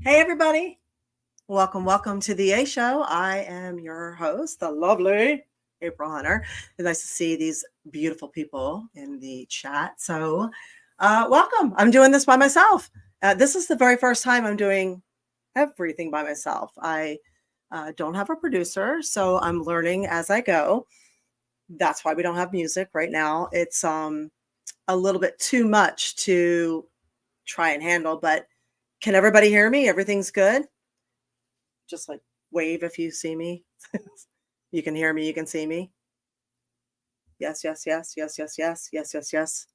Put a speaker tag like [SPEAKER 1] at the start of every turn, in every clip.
[SPEAKER 1] Hey, everybody. Welcome to the A Show. I am your host, the lovely April Hunter. It's nice to see these beautiful people in the chat. Welcome. I'm doing this by myself. This is the very first time I'm doing everything by myself. I don't have a producer, so I'm learning as I go. That's why we don't have music right now. It's a little bit too much to try and handle, but can everybody hear me? Everything's good? Just like wave if you see me. You can hear me, you can see me. Yes, yes, yes, yes, yes, yes, yes, yes, yes.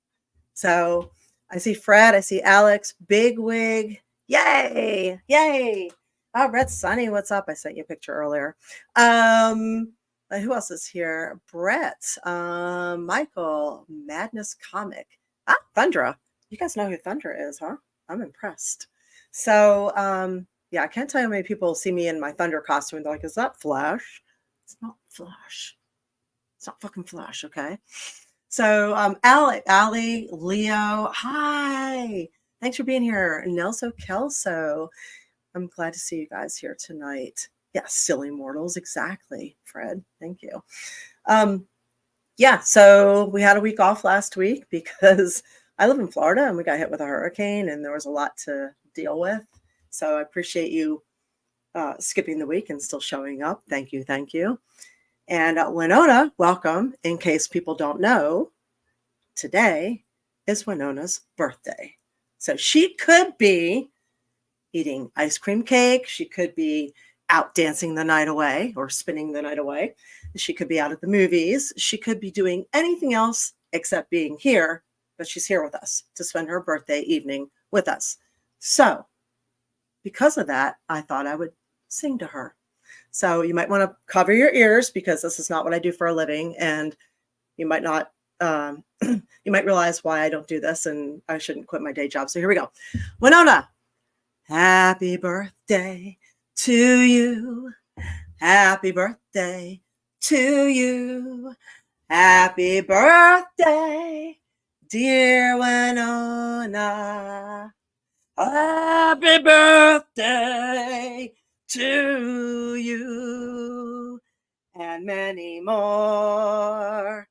[SPEAKER 1] So I see Fred, I see Alex, Big Wig. Yay! Yay! Oh, Red Sunny, what's up? I sent you a picture earlier. Who else is here? Brett, Michael, Madness Comic. Thundra. You guys know who Thundra is, huh? I'm impressed. Yeah, I can't tell you how many people see me in my Thunder costume and they're like, is that Flash? It's not Flash. It's not fucking Flash, okay? Allie, Leo, hi. Thanks for being here. Nelso Kelso. I'm glad to see you guys here tonight. Yeah, silly mortals, exactly, Fred. Thank you. Um, yeah, so we had a week off last week because I live in Florida and we got hit with a hurricane and there was a lot to deal with. So I appreciate you skipping the week and still showing up. Thank you. Thank you. And Winona, welcome. In case people don't know, today is Winona's birthday. So she could be eating ice cream cake. She could be out dancing the night away or spinning the night away. She could be out at the movies. She could be doing anything else except being here, but she's here with us to spend her birthday evening with us. So, because of that, I thought I would sing to her. So, you might want to cover your ears because this is not what I do for a living. And you might not, you might realize why I don't do this and I shouldn't quit my day job. So, here we go. Winona, happy birthday to you. Happy birthday to you. Happy birthday, dear Winona. Happy birthday to you and many more.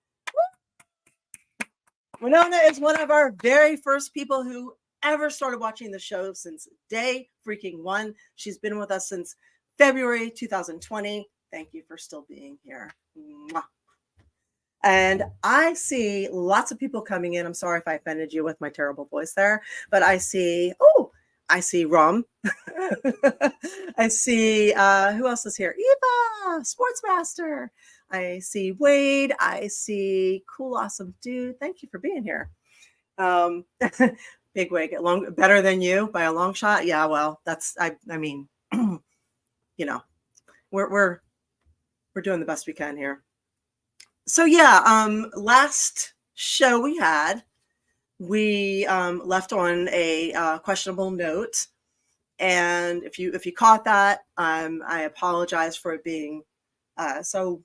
[SPEAKER 1] Winona is one of our very first people who ever started watching the show since day freaking one. She's been with us since February 2020. Thank you for still being here. Mwah. And I see lots of people coming in. I'm sorry if I offended you with my terrible voice there, but I see Rum. I see, who else is here? Eva, Sportsmaster. I see Wade. I see Cool Awesome Dude. Thank you for being here. Um, Big Wig, better than you by a long shot. Yeah, well, I mean, you know, we're doing the best we can here. So yeah, last show we left on a questionable note, and if you caught that, I apologize for it being so.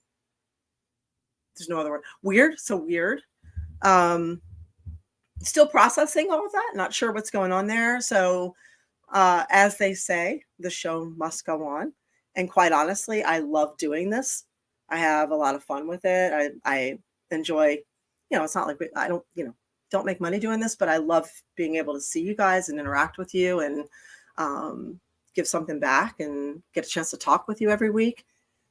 [SPEAKER 1] There's no other word. Weird, so weird. Um, Still processing all of that. Not sure what's going on there. So, as they say, the show must go on. And quite honestly, I love doing this. I have a lot of fun with it. I enjoy, it's not like I don't, don't make money doing this, but I love being able to see you guys and interact with you and give something back and get a chance to talk with you every week.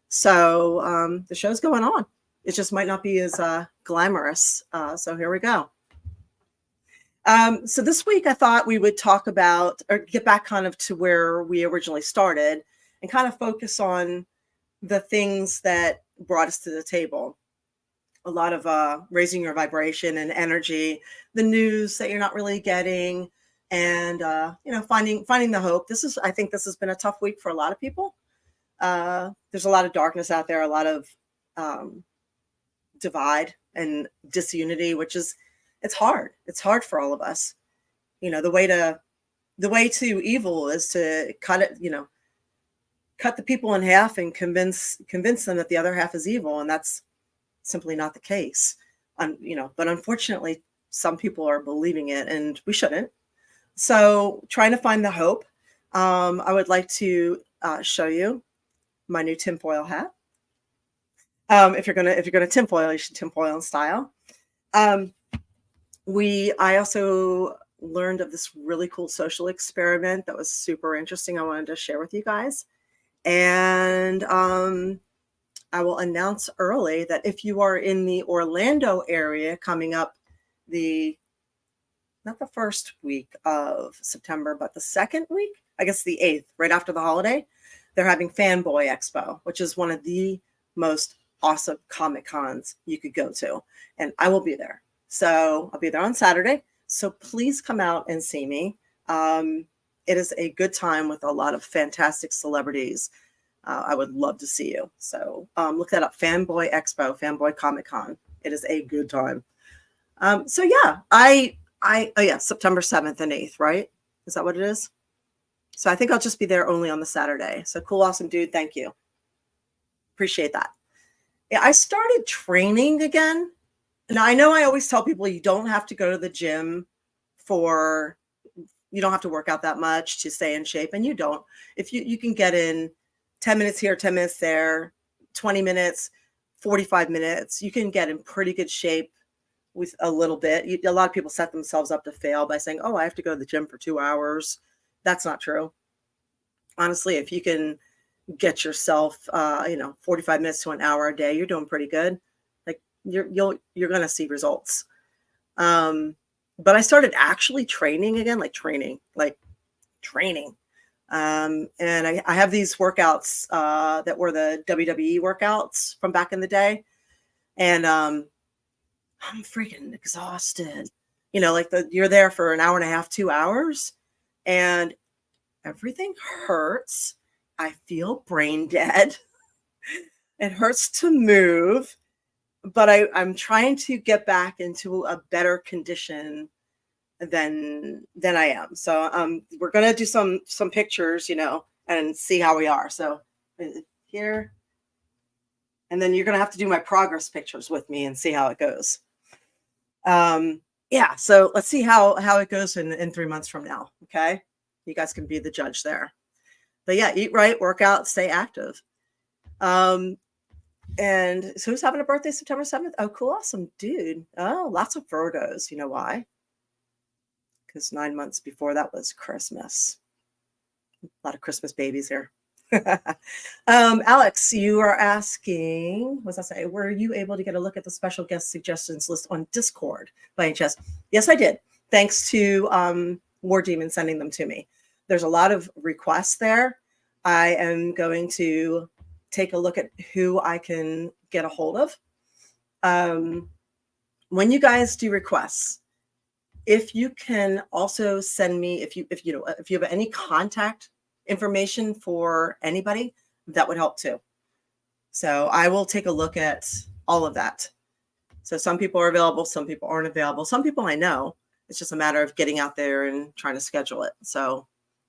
[SPEAKER 1] So the show's going on. It just might not be as glamorous. So here we go. So this week I thought we would talk about or get back kind of to where we originally started and kind of focus on the things that brought us to the table. A lot of raising your vibration and energy, the news that you're not really getting, and finding the hope. I think this has been a tough week for a lot of people. There's a lot of darkness out there, a lot of divide and disunity, which is it's hard. It's hard for all of us. The way to evil is to cut it, cut the people in half and convince them that the other half is evil, and that's simply not the case. But unfortunately, some people are believing it, and we shouldn't. So, trying to find the hope. I would like to show you my new tinfoil hat. If you're gonna tinfoil, you should tinfoil in style. Um, I also learned of this really cool social experiment that was super interesting. I wanted to share with you guys, and I will announce early that if you are in the Orlando area coming up, the not the first week of September, but the second week, I guess the 8th, right after the holiday, they're having Fanboy Expo, which is one of the most awesome Comic Cons you could go to. And I will be there. So I'll be there on Saturday. So please come out and see me. It is a good time with a lot of fantastic celebrities. I would love to see you. So look that up, Fanboy Expo, Fanboy Comic Con. It is a good time. So yeah, oh yeah, September 7th and 8th, right? Is that what it is? So I think I'll just be there only on the Saturday. So cool, awesome dude. Thank you. Appreciate that. Yeah, I started training again. Now I know I always tell people you don't have to go to the gym you don't have to work out that much to stay in shape, and you don't. If you can get in 10 minutes here, 10 minutes there, 20 minutes, 45 minutes, you can get in pretty good shape with a little bit. A lot of people set themselves up to fail by saying, oh, I have to go to the gym for 2 hours. That's not true. Honestly, if you can get yourself, 45 minutes to an hour a day, you're doing pretty good. Like you're going to see results. But I started actually training again, like training. And I have these workouts that were the WWE workouts from back in the day. And I'm freaking exhausted. You're there for an hour and a half, 2 hours, and everything hurts. I feel brain dead. It hurts to move, but I'm trying to get back into a better condition than I am. So we're gonna do some pictures, and see how we are. So here, and then you're gonna have to do my progress pictures with me and see how it goes. Yeah, so let's see how it goes in 3 months from now. Okay, you guys can be the judge there. But yeah, eat right, work out, stay active. And so who's having a birthday September 7th? Oh, cool, awesome, dude. Oh, lots of Virgos. You know why? Because 9 months before that was Christmas. A lot of Christmas babies here. Alex, you are asking, what's that say? Were you able to get a look at the special guest suggestions list on Discord by any chance? Yes, I did. Thanks to War Demon sending them to me. There's a lot of requests there. I am going to take a look at who I can get a hold of. When you guys do requests, if you can also send me, if you have any contact information for anybody, that would help too. So I will take a look at all of that. So some people are available, some people aren't available. Some people I know. It's just a matter of getting out there and trying to schedule it. So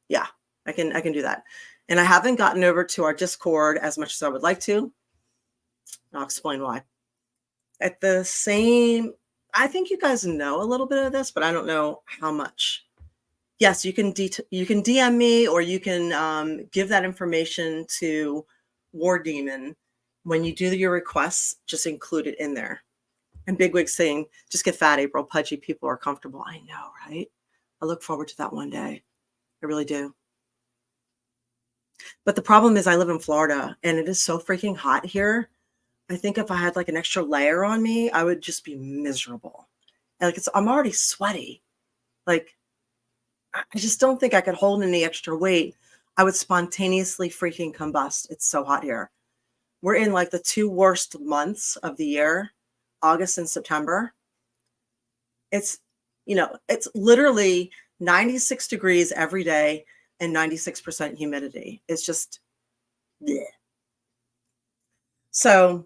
[SPEAKER 1] yeah, I can do that. And I haven't gotten over to our Discord as much as I would like to. I'll explain why. I think you guys know a little bit of this, but I don't know how much. Yes, you can DM me, or you can give that information to War Demon. When you do your requests, just include it in there. And Bigwig saying, just get fat, April. Pudgy people are comfortable. I know, right? I look forward to that one day. I really do. But the problem is I live in Florida and it is so freaking hot here. I think if I had like an extra layer on me, I would just be miserable. And I'm already sweaty. Like, I just don't think I could hold any extra weight. I would spontaneously freaking combust. It's so hot here. We're in like the 2 worst months of the year, August and September. It's literally 96 degrees every day and 96% humidity. It's just, bleh. So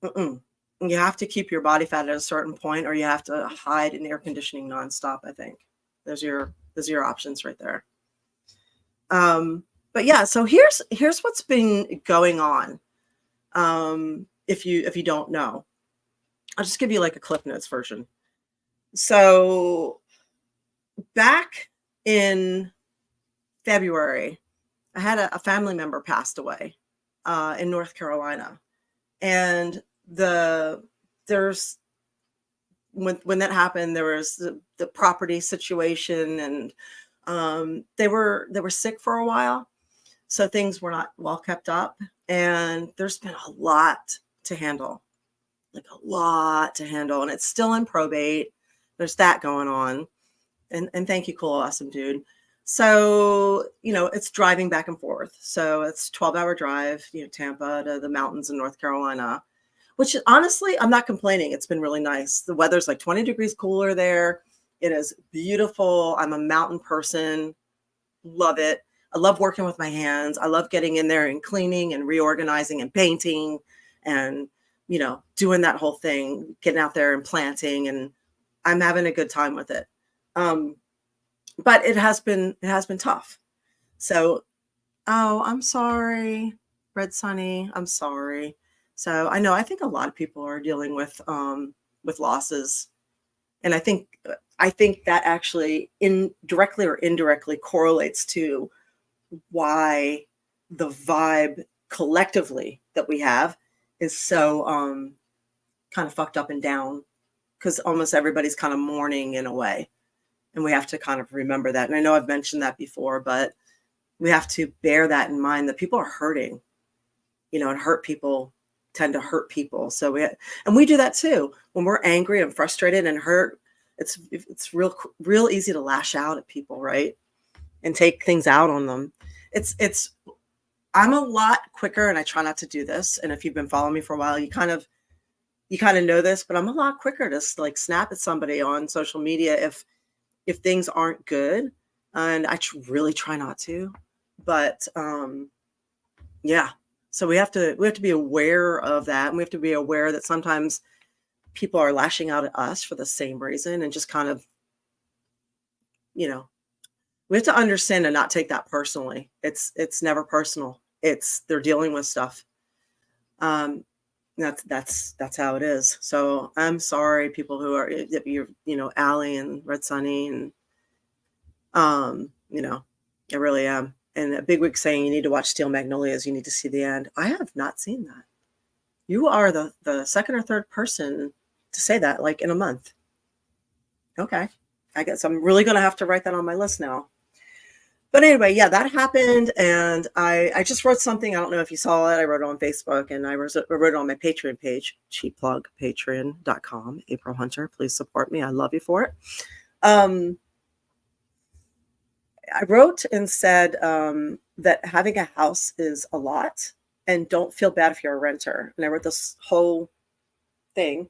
[SPEAKER 1] you have to keep your body fat at a certain point, or you have to hide in air conditioning nonstop. I think those are your options right there. But yeah, so here's what's been going on. If you don't know, I'll just give you like a Cliff Notes version. So back in February, I had a family member passed away in North Carolina. And there's when that happened, there was the property situation, and they were sick for a while, so things were not well kept up, and there's been a lot to handle, like a lot to handle, and it's still in probate. There's that going on, and thank you, cool, awesome dude. So it's driving back and forth. So it's 12-hour drive, Tampa to the mountains in North Carolina, which honestly, I'm not complaining. It's been really nice. The weather's like 20 degrees cooler there. It is beautiful. I'm a mountain person. Love it. I love working with my hands. I love getting in there and cleaning and reorganizing and painting and, doing that whole thing, getting out there and planting. And I'm having a good time with it. But it has been tough. So, oh, I'm sorry, Red Sunny. I'm sorry. So I think a lot of people are dealing with losses, and I think that actually directly or indirectly correlates to why the vibe collectively that we have is so kind of fucked up and down, because almost everybody's kind of mourning in a way, and we have to kind of remember that. And I know I've mentioned that before, but we have to bear that in mind, that people are hurting, and hurt people tend to hurt people. So we do that too. When we're angry and frustrated and hurt, it's real easy to lash out at people, right? And take things out on them. It's I'm a lot quicker, and I try not to do this. And if you've been following me for a while, you kind of know this, but I'm a lot quicker to like snap at somebody on social media if things aren't good. And I really try not to, but yeah. So we have to be aware of that, and we have to be aware that sometimes people are lashing out at us for the same reason, and just kind of, we have to understand and not take that personally. It's never personal. They're dealing with stuff. That's how it is. So I'm sorry, people who are, Allie and Red Sunny, and I really am. And a big wig saying you need to watch Steel Magnolias, you need to see the end. I have not seen that. You are the second or third person to say that, like, in a month. Okay. I guess I'm really going to have to write that on my list now. But anyway, yeah, that happened. And I just wrote something. I don't know if you saw it. I wrote it on Facebook, and I wrote it on my Patreon page, cheap plug, patreon.com, April Hunter. Please support me. I love you for it. I wrote and said that having a house is a lot, and don't feel bad if you're a renter. And I wrote this whole thing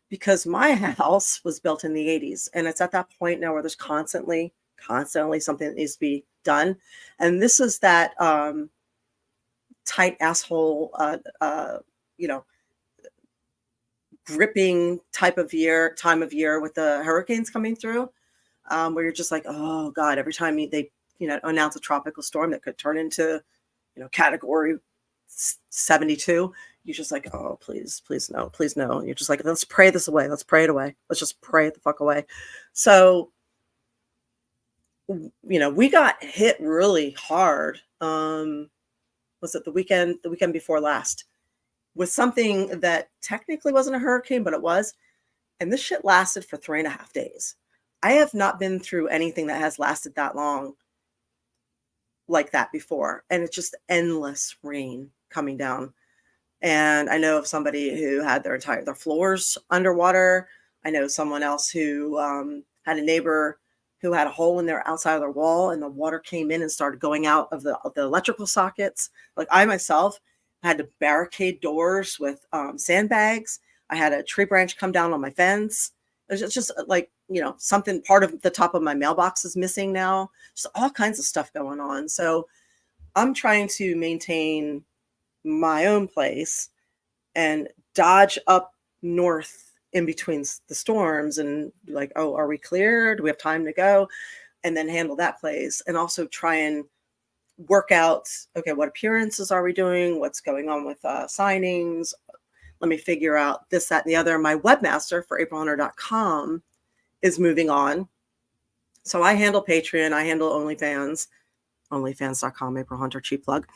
[SPEAKER 1] because my house was built in the 80s, and it's at that point now where there's constantly something that needs to be done. And this is that tight asshole, gripping time of year with the hurricanes coming through. Where you're just like, oh God, every time they announce a tropical storm that could turn into, category 72, you're just like, oh, please no, please no. And you're just like, let's pray this away. Let's pray it away. Let's just pray it the fuck away. So, we got hit really hard. Was it the weekend before last, with something that technically wasn't a hurricane, but it was. And this shit lasted for 3.5 days. I have not been through anything that has lasted that long like that before. And it's just endless rain coming down. And I know of somebody who had their floors underwater. I know someone else who had a neighbor who had a hole in their outside of their wall, and the water came in and started going out of the electrical sockets. Like, I myself had to barricade doors with sandbags. I had a tree branch come down on my fence. It's just like, something, part of the top of my mailbox is missing now. Just all kinds of stuff going on. So I'm trying to maintain my own place and dodge up north in between the storms, and like, oh, are we clear? Do we have time to go? And then handle that place, and also try and work out, okay, what appearances are we doing? What's going on with signings? Let me figure out this, that, and the other. My webmaster for aprilhunter.com is moving on. So I handle Patreon, I handle OnlyFans, onlyfans.com, April Hunter, cheap plug.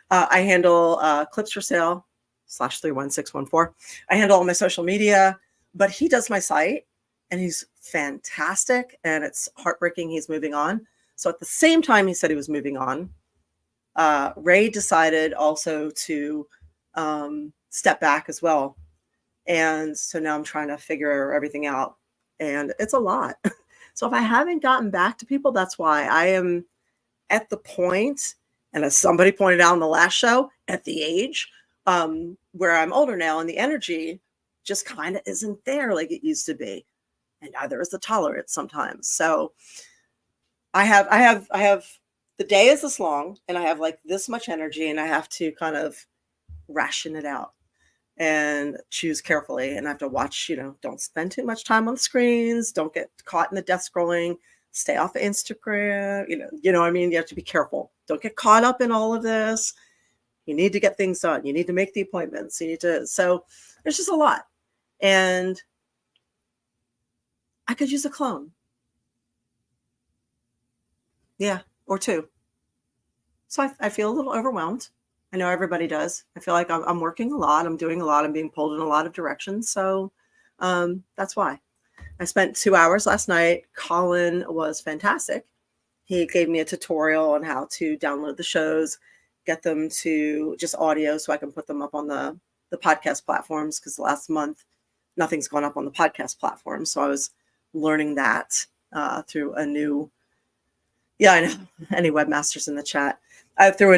[SPEAKER 1] I handle clips for sale /31614. I handle all my social media, but he does my site and he's fantastic. And it's heartbreaking he's moving on. So at the same time he said he was moving on, Ray decided also to step back as well. And so now I'm trying to figure everything out. And it's a lot. So if I haven't gotten back to people, that's why. I am at the point, and as somebody pointed out in the last show, at the age where I'm older now and the energy just kind of isn't there like it used to be. And neither is the tolerance sometimes. So I have the day is this long and I have like this much energy and I have to kind of ration it out and choose carefully. And I have to watch, don't spend too much time on screens. Don't get caught in the death scrolling. Stay off of Instagram. What I mean? You have to be careful. Don't get caught up in all of this. You need to get things done. You need to make the appointments. So there's just a lot. And I could use a clone. Yeah, or two. So I feel a little overwhelmed. I know everybody does. I feel like I'm working a lot. I'm doing a lot. I'm being pulled in a lot of directions. So that's why. I spent 2 hours last night. Colin was fantastic. He gave me a tutorial on how to download the shows, get them to just audio so I can put them up on the podcast platforms, because last month nothing's gone up on the podcast platform. So I was learning that through a new, I know, any webmasters in the chat, through a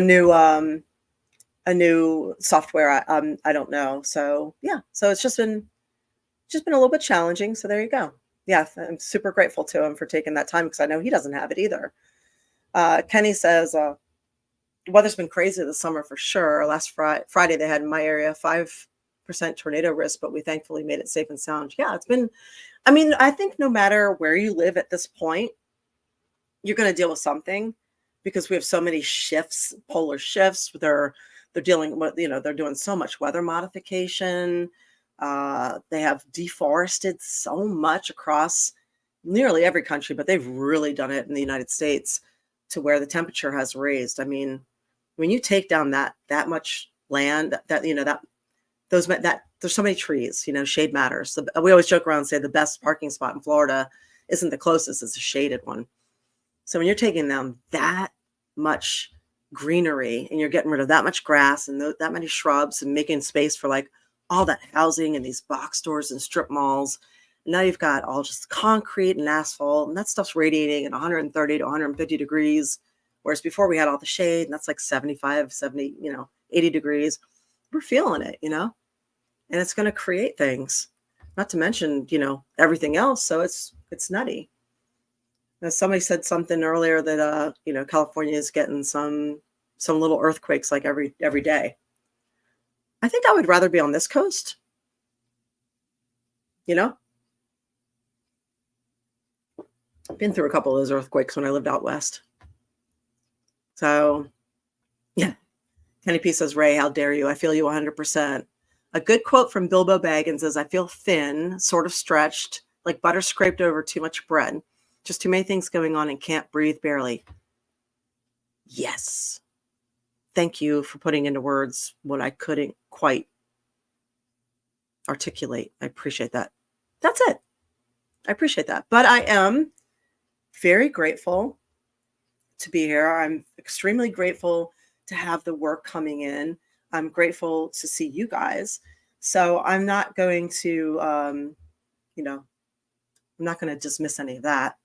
[SPEAKER 1] new software. I don't know. So so it's just been a little bit challenging. So there you go. Yeah, I'm super grateful to him for taking that time, because I know he doesn't have it either. Kenny says, weather's been crazy this summer for sure. Last Friday they had in my area 5% tornado risk, but we thankfully made it safe and sound. Yeah, it's been, I think no matter where you live at this point, you're going to deal with something, because we have so many shifts, polar shifts. They're dealing with, they're doing so much weather modification. They have deforested so much across nearly every country, but they've really done it in the United States to where the temperature has raised. When you take down that much land, that there's so many trees, shade matters. We always joke around and say the best parking spot in Florida isn't the closest, it's a shaded one. So when you're taking down that much greenery and you're getting rid of that much grass and that many shrubs and making space for like all that housing and these box stores and strip malls, and now you've got all just concrete and asphalt, and that stuff's radiating at 130 to 150 degrees. Whereas before we had all the shade, and that's like 75, 70, 80 degrees. We're feeling it, and it's going to create things, not to mention, everything else. So it's nutty. Now, somebody said something earlier that, California is getting some little earthquakes like every day. I think I would rather be on this coast, I've been through a couple of those earthquakes when I lived out west. So, yeah. Kenny P says, Ray, how dare you? I feel you 100%. A good quote from Bilbo Baggins is, I feel thin, sort of stretched, like butter scraped over too much bread. Just too many things going on and can't breathe barely. Yes. Thank you for putting into words what I couldn't quite articulate. I appreciate that. That's it. I appreciate that. But I am very grateful to be here. I'm extremely grateful to have the work coming in. I'm grateful to see you guys. So I'm not going to, I'm not going to dismiss any of that.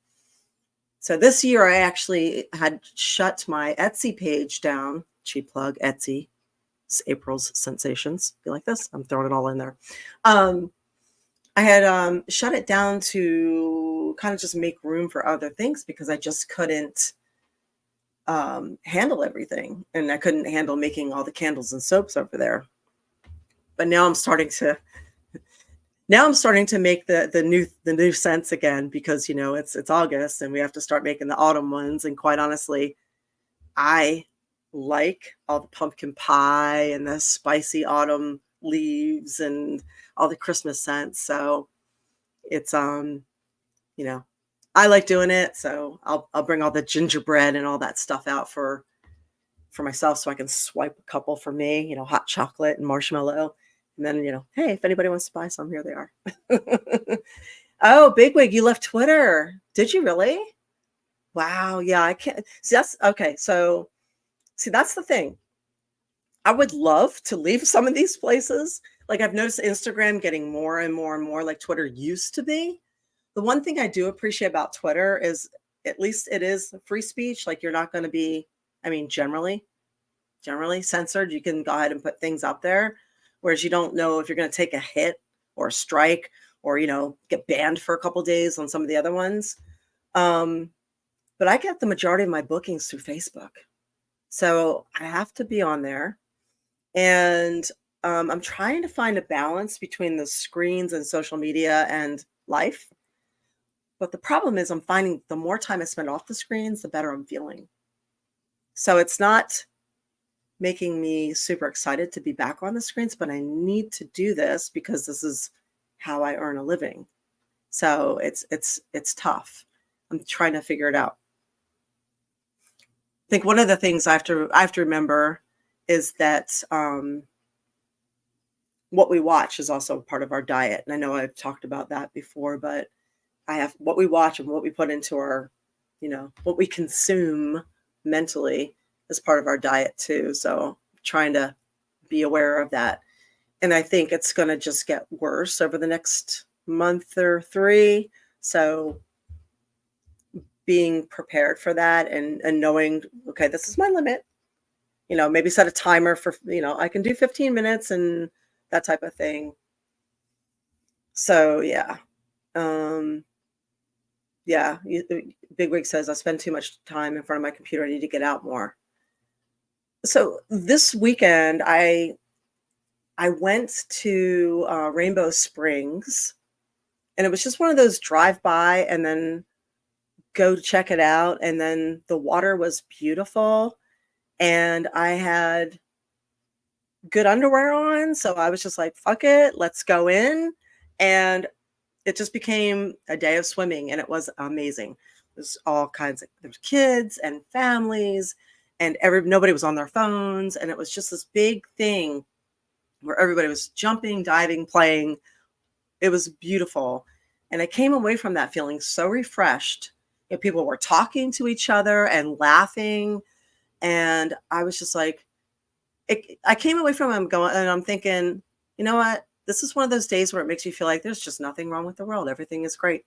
[SPEAKER 1] So this year I actually had shut my Etsy page down. Cheap plug, Etsy. It's April's Sensations. Be like this. I'm throwing it all in there. I had shut it down to kind of just make room for other things, because I just couldn't handle everything, and I couldn't handle making all the candles and soaps over there. But now I'm starting to make the new scents again, because it's August and we have to start making the autumn ones. And quite honestly, I like all the pumpkin pie and the spicy autumn leaves and all the Christmas scents. So it's I like doing it, so I'll bring all the gingerbread and all that stuff out for myself so I can swipe a couple for me, hot chocolate and marshmallow. And then, hey, if anybody wants to buy some, here they are. Oh, Bigwig, you left Twitter. Did you really? Wow. Yeah, I can't see that's okay. So see, that's the thing. I would love to leave some of these places. Like I've noticed Instagram getting more and more and more like Twitter used to be. The one thing I do appreciate about Twitter is at least it is free speech. Like you're not going to be, I mean, generally censored. You can go ahead and put things up there, whereas you don't know if you're going to take a hit or a strike or, get banned for a couple days on some of the other ones. Um, but I get the majority of my bookings through Facebook. So I have to be on there. And I'm trying to find a balance between the screens and social media and life. But the problem is, I'm finding the more time I spend off the screens, the better I'm feeling. So it's not making me super excited to be back on the screens, but I need to do this because this is how I earn a living. So it's tough. I'm trying to figure it out. I think one of the things I have to remember is that what we watch is also part of our diet. And I know I've talked about that before, but I have what we watch and what we put into our, what we consume mentally as part of our diet too. So trying to be aware of that. And I think it's going to just get worse over the next month or three. So being prepared for that and knowing, okay, this is my limit, maybe set a timer for, I can do 15 minutes and that type of thing. So yeah. Um, yeah. Bigwig says I spend too much time in front of my computer. I need to get out more. So this weekend, I went to Rainbow Springs, and it was just one of those drive by and then go check it out. And then the water was beautiful, and I had good underwear on, so I was just like, "Fuck it, let's go in." And it just became a day of swimming, and it was amazing. There's all kinds of there's kids and families, and nobody was on their phones, and it was just this big thing where everybody was jumping, diving, playing. It was beautiful. And I came away from that feeling so refreshed. People were talking to each other and laughing. And I was just like, I came away from them going, and I'm thinking, you know what? This is one of those days where it makes you feel like there's just nothing wrong with the world. Everything is great.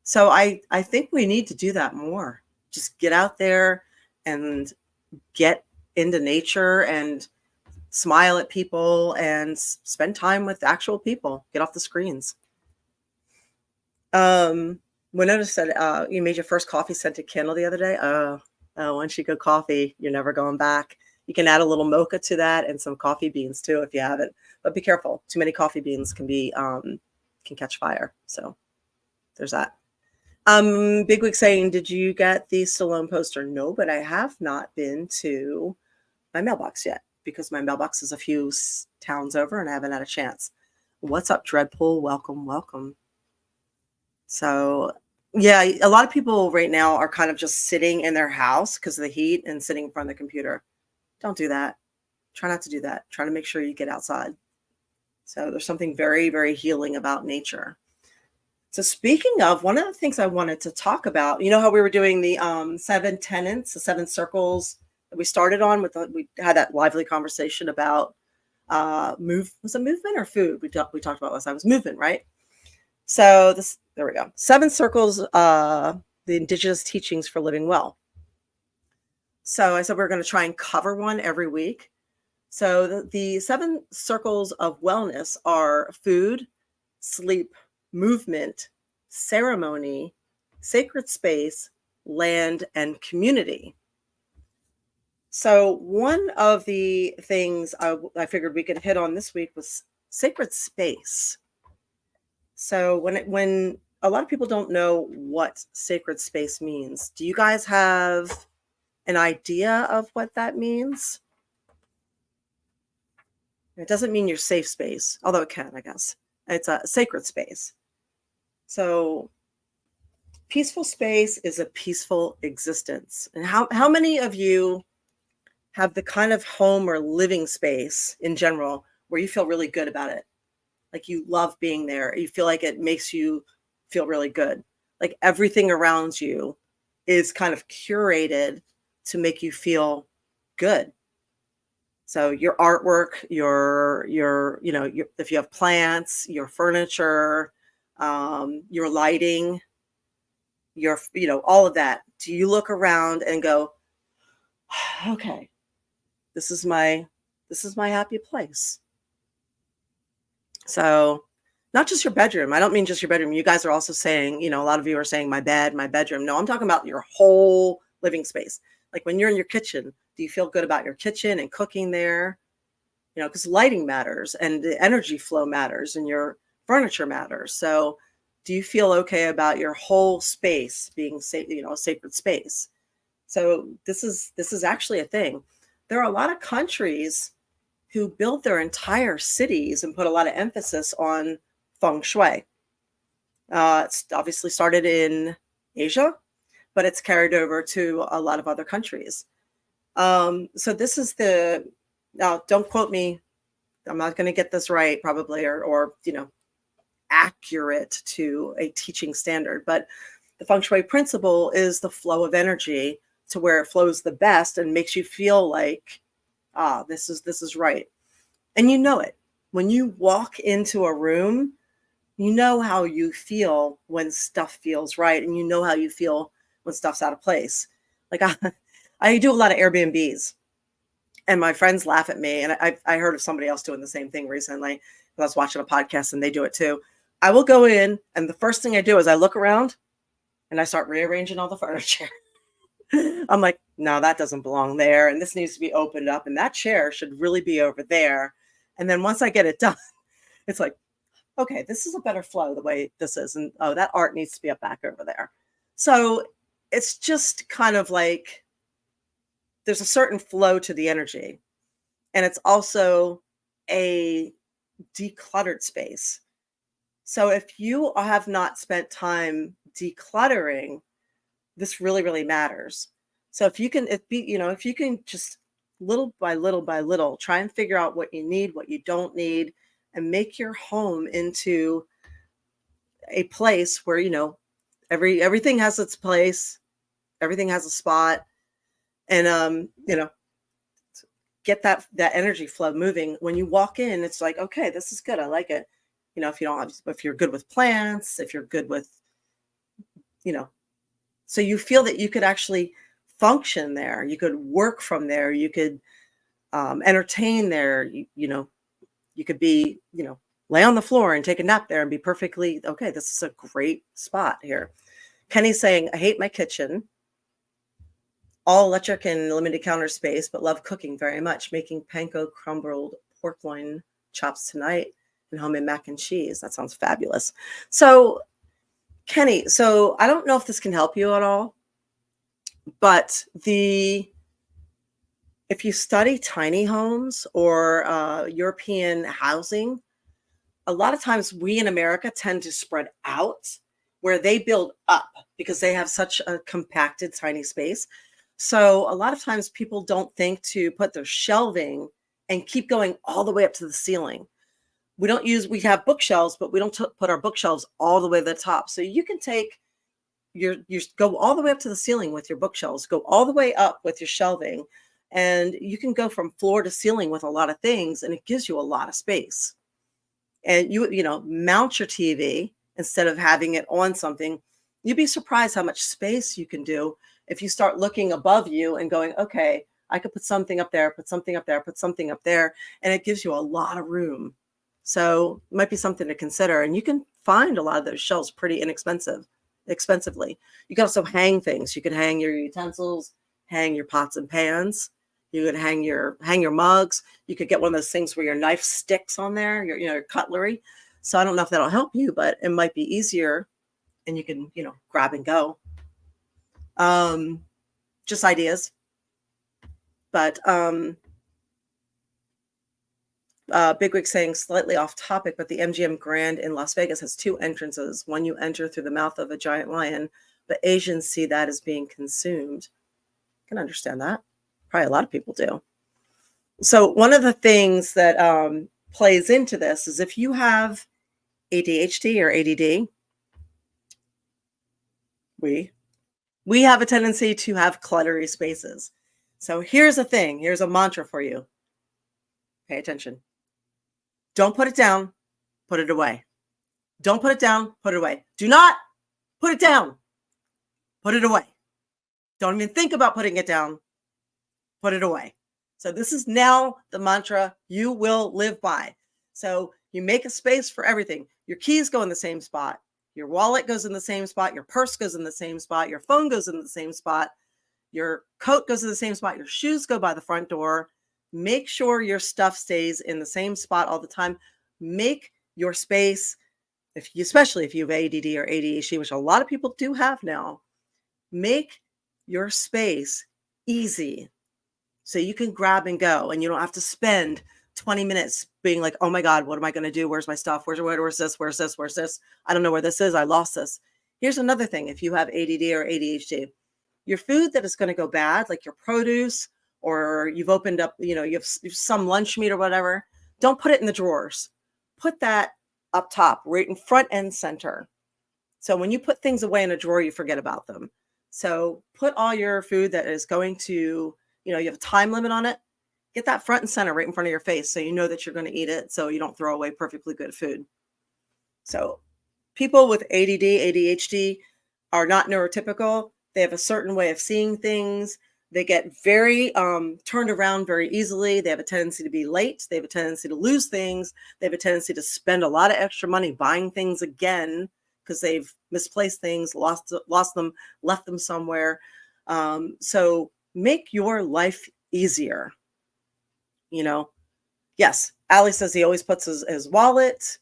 [SPEAKER 1] So I think we need to do that more. Just get out there and get into nature and smile at people and spend time with actual people. Get off the screens. Winona said, you made your first coffee scented candle the other day. Once you go coffee, you're never going back. You can add a little mocha to that and some coffee beans too if you have it. But be careful. Too many coffee beans can catch fire. So there's that. Bigwig saying, did you get the Stallone poster? No, but I have not been to my mailbox yet because my mailbox is a few towns over and I haven't had a chance. What's up, Dreadpool? Welcome, welcome. So, yeah, a lot of people right now are kind of just sitting in their house because of the heat and sitting in front of the computer. Don't do that. Try not to do that. Try to make sure you get outside. So there's something very, very healing about nature. So speaking of, one of the things I wanted to talk about, you know how we were doing the 7 tenets, the 7 circles that we started on we had that lively conversation about was it movement or food? We talked about last time. It was movement, right? So there we go. 7 circles, the Indigenous teachings for living well. So I said we're going to try and cover one every week. So the 7 circles of wellness are food, sleep, movement, ceremony, sacred space, land, and community. So one of the things I figured we could hit on this week was sacred space. So when a lot of people don't know what sacred space means, do you guys have an idea of what that means? It doesn't mean your safe space, although it can, I guess. It's a sacred space. So Peaceful space is a peaceful existence. And how many of you have the kind of home or living space in general where you feel really good about it? Like you love being there. You feel like it makes you feel really good. Like everything around you is kind of curated to make you feel good. So your artwork, if you have plants, your furniture, your lighting, all of that. Do you look around and go, okay, this is my happy place? So not just your bedroom. I don't mean just your bedroom. You guys are also saying, a lot of you are saying my bed, my bedroom. No, I'm talking about your whole living space. Like when you're in your kitchen, do you feel good about your kitchen and cooking there? Because lighting matters and the energy flow matters and your furniture matters. So do you feel okay about your whole space being safe, a sacred space? So this is actually a thing. There are a lot of countries who built their entire cities and put a lot of emphasis on feng shui. It's obviously started in Asia, but it's carried over to a lot of other countries. So this is now don't quote me. I'm not going to get this right probably, or accurate to a teaching standard, but the feng shui principle is the flow of energy to where it flows the best and makes you feel like, this is right. And it. When you walk into a room, you know how you feel when stuff feels right, and you know how you feel when stuff's out of place. Like I do a lot of Airbnbs, and my friends laugh at me. And I heard of somebody else doing the same thing recently. I was watching a podcast and they do it too. I will go in, and the first thing I do is I look around and I start rearranging all the furniture. I'm like, no, that doesn't belong there. And this needs to be opened up. And that chair should really be over there. And then once I get it done, it's like, okay, this is a better flow the way this is. And oh, that art needs to be up back over there. So it's just kind of like there's a certain flow to the energy. And it's also a decluttered space. So if you have not spent time decluttering, this really, really matters. So if you can, if you can just little by little by little, try and figure out what you need, what you don't need, and make your home into a place where, everything has its place, everything has a spot, and, get that energy flow moving. When you walk in, it's like, okay, this is good. I like it. If you're good with plants, if you're good with, so you feel that you could actually function there. You could work from there. You could entertain there. You could be, lay on the floor and take a nap there and be perfectly okay. This is a great spot here. Kenny's saying, I hate my kitchen. All electric and limited counter space, but love cooking very much. Making panko crumbled pork loin chops tonight and homemade mac and cheese. That sounds fabulous. So, Kenny, I don't know if this can help you at all, but if you study tiny homes or European housing, a lot of times we in America tend to spread out where they build up because they have such a compacted tiny space. So a lot of times people don't think to put their shelving and keep going all the way up to the ceiling. We have bookshelves, but we don't put our bookshelves all the way to the top. So you can take you go all the way up to the ceiling with your bookshelves, go all the way up with your shelving, and you can go from floor to ceiling with a lot of things, and it gives you a lot of space. And mount your TV instead of having it on something. You'd be surprised how much space you can do if you start looking above you and going, okay, I could put something up there, put something up there, put something up there, and it gives you a lot of room. So it might be something to consider. And you can find a lot of those shelves pretty expensively. You can also hang things. You could hang your utensils, hang your pots and pans. You could hang your mugs. You could get one of those things where your knife sticks on there, your cutlery. So I don't know if that'll help you, but it might be easier, and you can grab and go. Just ideas. But Bigwig saying slightly off topic, but the MGM Grand in Las Vegas has two entrances. One you enter through the mouth of a giant lion, but Asians see that as being consumed. I can understand that. Probably a lot of people do. So one of the things that plays into this is if you have ADHD or ADD, we we have a tendency to have cluttery spaces. So here's a thing, here's a mantra for you. Pay attention. Don't put it down, put it away. Don't put it down, put it away. Do not put it down, put it away. Don't even think about putting it down, put it away. So this is now the mantra you will live by. So you make a space for everything. Your keys go in the same spot. Your wallet goes in the same spot. Your purse goes in the same spot. Your phone goes in the same spot. Your coat goes in the same spot. Your shoes go by the front door. Make sure your stuff stays in the same spot all the time. Make your space, especially if you have ADD or ADHD, which a lot of people do have now, make your space easy so you can grab and go and you don't have to spend 20 minutes being like, oh my God, what am I going to do? Where's my stuff? Where's this? Where's this? Where's this? I don't know where this is. I lost this. Here's another thing. If you have ADD or ADHD, your food that is going to go bad, like your produce, or you've opened up, you have some lunch meat or whatever, don't put it in the drawers. Put that up top, right in front and center. So when you put things away in a drawer, you forget about them. So put all your food that is going to, you have a time limit on it. Get that front and center right in front of your face so you know that you're going to eat it so you don't throw away perfectly good food. So people with ADD, ADHD are not neurotypical. They have a certain way of seeing things. They get very turned around very easily. They have a tendency to be late. They have a tendency to lose things. They have a tendency to spend a lot of extra money buying things again because they've misplaced things, lost them, left them somewhere. So make your life easier. Yes, Allie says he always puts his wallet,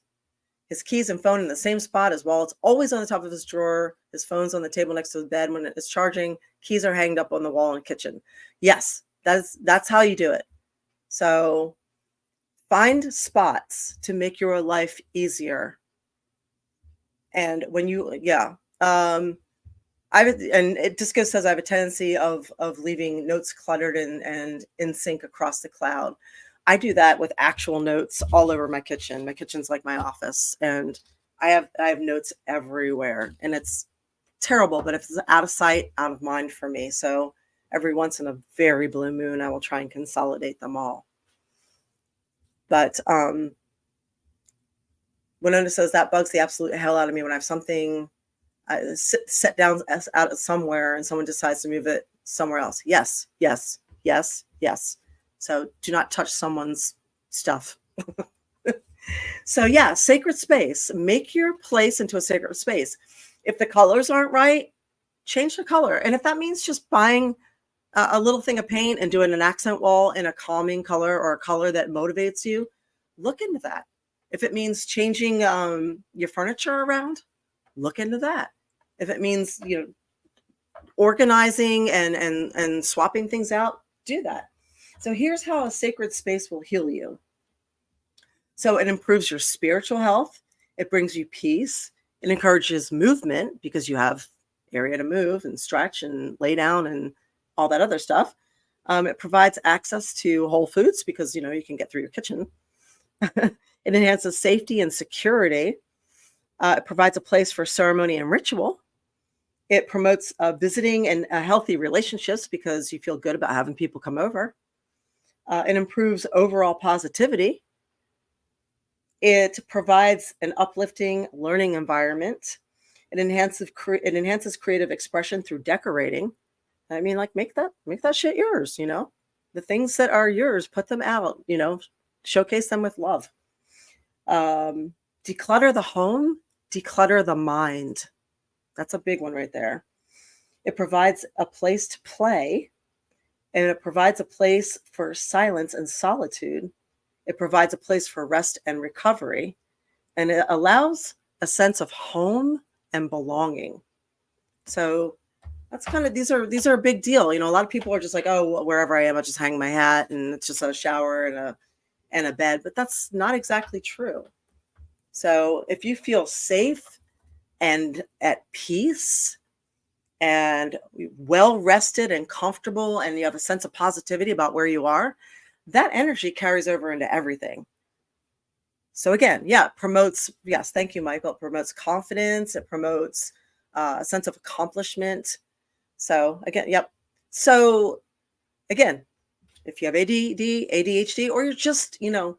[SPEAKER 1] his keys and phone in the same spot. His wallet's always on the top of his drawer. His phone's on the table next to the bed when it is charging. Keys are hanged up on the wall in the kitchen. Yes, that's how you do it. So find spots to make your life easier. And when and Disco says I have a tendency of leaving notes cluttered and in sync across the cloud. I do that with actual notes all over my kitchen. My kitchen's like my office, and I have notes everywhere, and it's terrible, but if it's out of sight, out of mind for me. So every once in a very blue moon, I will try and consolidate them all. But Winona says that bugs the absolute hell out of me when I have something set down out somewhere and someone decides to move it somewhere else. Yes, yes, yes, yes. So do not touch someone's stuff. So yeah, sacred space. Make your place into a sacred space. If the colors aren't right, change the color. And if that means just buying a little thing of paint and doing an accent wall in a calming color or a color that motivates you, look into that. If it means changing your furniture around, look into that. If it means organizing and swapping things out, do that. So here's how a sacred space will heal you. So it improves your spiritual health. It brings you peace. It encourages movement because you have area to move and stretch and lay down and all that other stuff. It provides access to whole foods because, you can get through your kitchen. It enhances safety and security. It provides a place for ceremony and ritual. It promotes visiting and healthy relationships because you feel good about having people come over. It improves overall positivity. It provides an uplifting learning environment. It enhances creative expression through decorating. I mean, like make that shit yours, The things that are yours, put them out, showcase them with love. Declutter the home, declutter the mind. That's a big one right there. It provides a place to play, and it provides a place for silence and solitude. It provides a place for rest and recovery, and it allows a sense of home and belonging. So that's kind of, these are a big deal. A lot of people are just like, oh, wherever I am, I just hang my hat and it's just a shower and a bed, but that's not exactly true. So if you feel safe and at peace and well rested and comfortable, and you have a sense of positivity about where you are, that energy carries over into everything. So again, yeah, promotes, yes, thank you, Michael. It promotes confidence, it promotes a sense of accomplishment. So again, yep. So again, if you have ADD, ADHD, or you're just, lean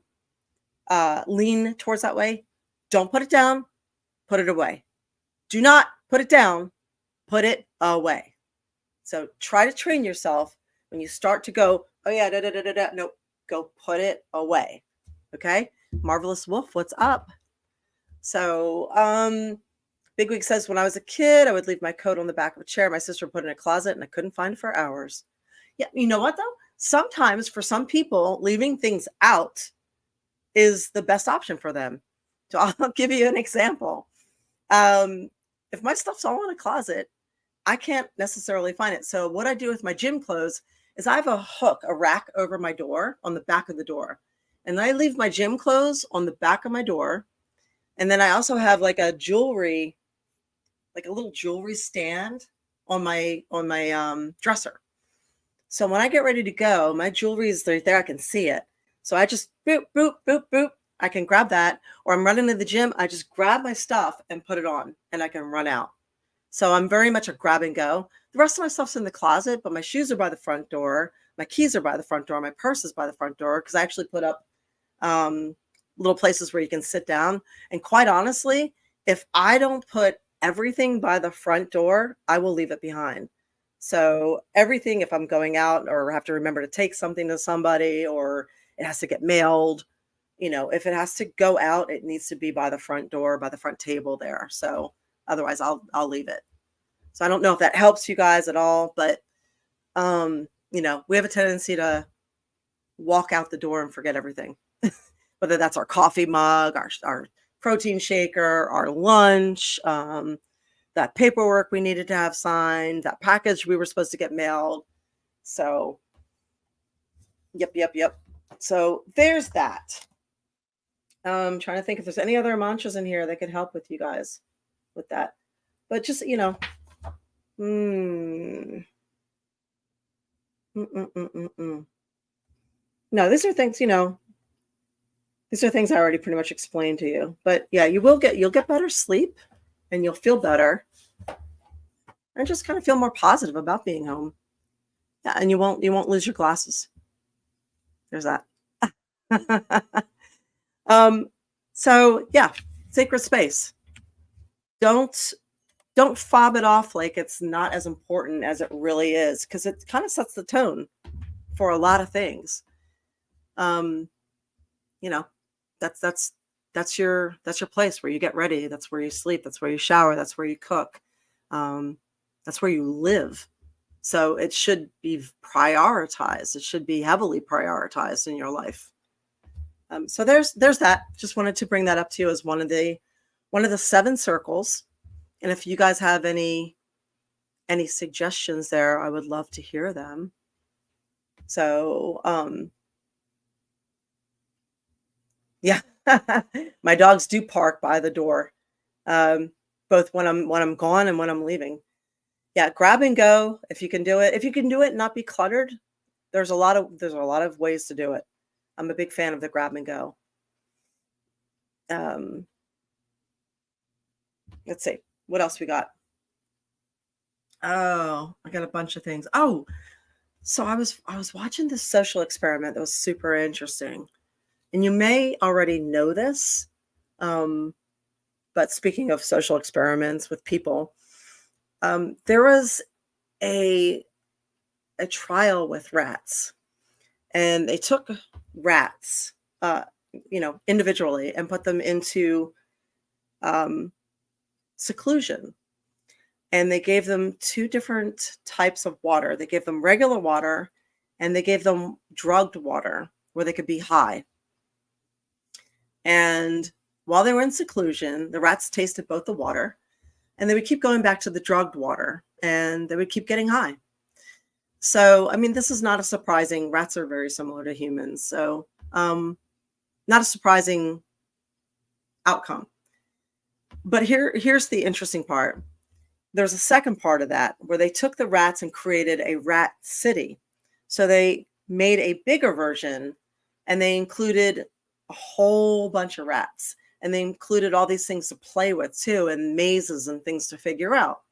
[SPEAKER 1] towards that way, don't put it down, put it away. Do not put it down, put it away. So try to train yourself when you start to go, oh yeah, da da da da da. Nope, go put it away. Okay. Marvelous Wolf, what's up? So, Bigwig says, when I was a kid, I would leave my coat on the back of a chair. My sister put it in a closet and I couldn't find it for hours. Yeah. You know what though? Sometimes for some people, leaving things out is the best option for them. So I'll give you an example. Um, if my stuff's all in a closet, I can't necessarily find it. So what I do with my gym clothes is I have a hook, a rack over my door on the back of the door. And I leave my gym clothes on the back of my door. And then I also have like a little jewelry stand on my dresser. So when I get ready to go, my jewelry is right there. I can see it. So I just boop, boop, boop, boop. I can grab that. Or I'm running to the gym. I just grab my stuff and put it on and I can run out. So I'm very much a grab and go. The rest of my stuff's in the closet, but my shoes are by the front door. My keys are by the front door. My purse is by the front door because I actually put up um, little places where you can sit down. And quite honestly, if I don't put everything by the front door, I will leave it behind. So everything, if I'm going out or have to remember to take something to somebody or it has to get mailed, if it has to go out, it needs to be by the front door, by the front table there. So otherwise I'll leave it. So I don't know if that helps you guys at all, but we have a tendency to walk out the door and forget everything. Whether that's our coffee mug, our protein shaker, our lunch, that paperwork we needed to have signed, that package we were supposed to get mailed. So, yep. So there's that. Trying to think if there's any other mantras in here that could help with you guys with that. But just, mm, mm, mm, mm, mm, mm. No, these are things, these are things I already pretty much explained to you. But yeah, you'll get better sleep and you'll feel better and just kind of feel more positive about being home. Yeah, and you won't lose your glasses. There's that. um, so yeah, sacred space. Don't fob it off like it's not as important as it really is, because it kind of sets the tone for a lot of things. Um, you know, that's your place where you get ready. That's where you sleep. That's where you shower. That's where you cook. Um, that's where you live. So it should be prioritized. It should be heavily prioritized in your life. So there's that. Just wanted to bring that up to you as one of the 7 circles. And if you guys have any suggestions there, I would love to hear them. So yeah, my dogs do park by the door, both when I'm gone and when I'm leaving. Yeah, grab and go if you can do it. If you can do it and not be cluttered, there's a lot of ways to do it. I'm a big fan of the grab and go. Um, let's see what else we got. Oh, I got a bunch of things. Oh, so I was watching this social experiment that was super interesting, and you may already know this. Um, but speaking of social experiments with people, there was a trial with rats, and they took rats, individually, and put them into seclusion. And they gave them 2 different types of water. They gave them regular water and they gave them drugged water where they could be high. And while they were in seclusion, the rats tasted both the water and they would keep going back to the drugged water and they would keep getting high. So, I mean, this is not a surprising, rats are very similar to humans. So, not a surprising outcome. But here's the interesting part. There's a second part of that where they took the rats and created a rat city. So they made a bigger version and they included a whole bunch of rats. And they included all these things to play with too, and mazes and things to figure out.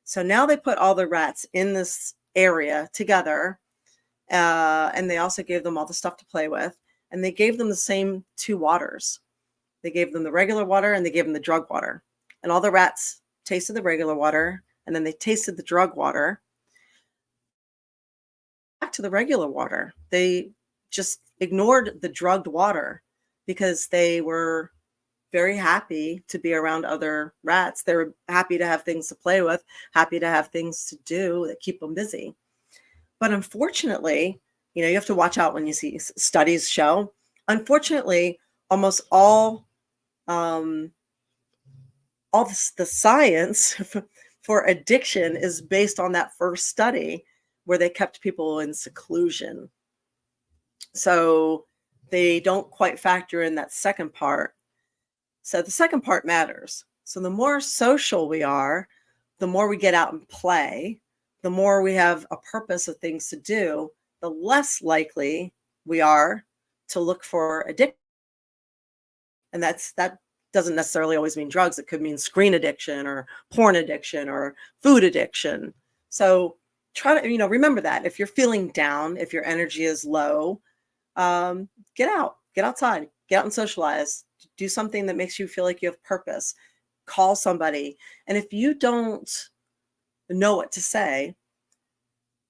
[SPEAKER 1] So now they put all the rats in this area together, and they also gave them all the stuff to play with. And they gave them the same two waters. They gave them the regular water and they gave them the drug water. And all the rats tasted the regular water and then they tasted the drug water. Back to the regular water. They just ignored the drugged water because they were very happy to be around other rats. They were happy to have things to play with, happy to have things to do that keep them busy. But unfortunately, you have to watch out when you see studies show. Unfortunately, almost um, all the science for addiction is based on that first study where they kept people in seclusion. So they don't quite factor in that second part. So the second part matters. So the more social we are, the more we get out and play, the more we have a purpose of things to do, the less likely we are to look for addiction. And that doesn't necessarily always mean drugs. It could mean screen addiction or porn addiction or food addiction. So try to, remember that if you're feeling down, if your energy is low, get outside, get out and socialize, do something that makes you feel like you have purpose, call somebody. And if you don't know what to say,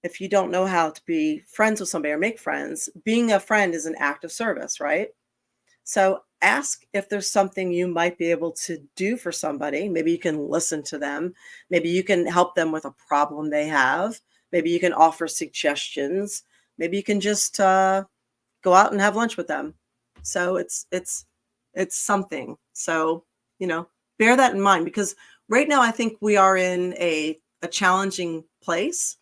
[SPEAKER 1] if you don't know how to be friends with somebody or make friends, being a friend is an act of service, right? So ask if there's something you might be able to do for somebody. Maybe you can listen to them. Maybe you can help them with a problem they have. Maybe you can offer suggestions. Maybe you can just go out and have lunch with them. So it's something. So, bear that in mind, because right now I think we are in a challenging place.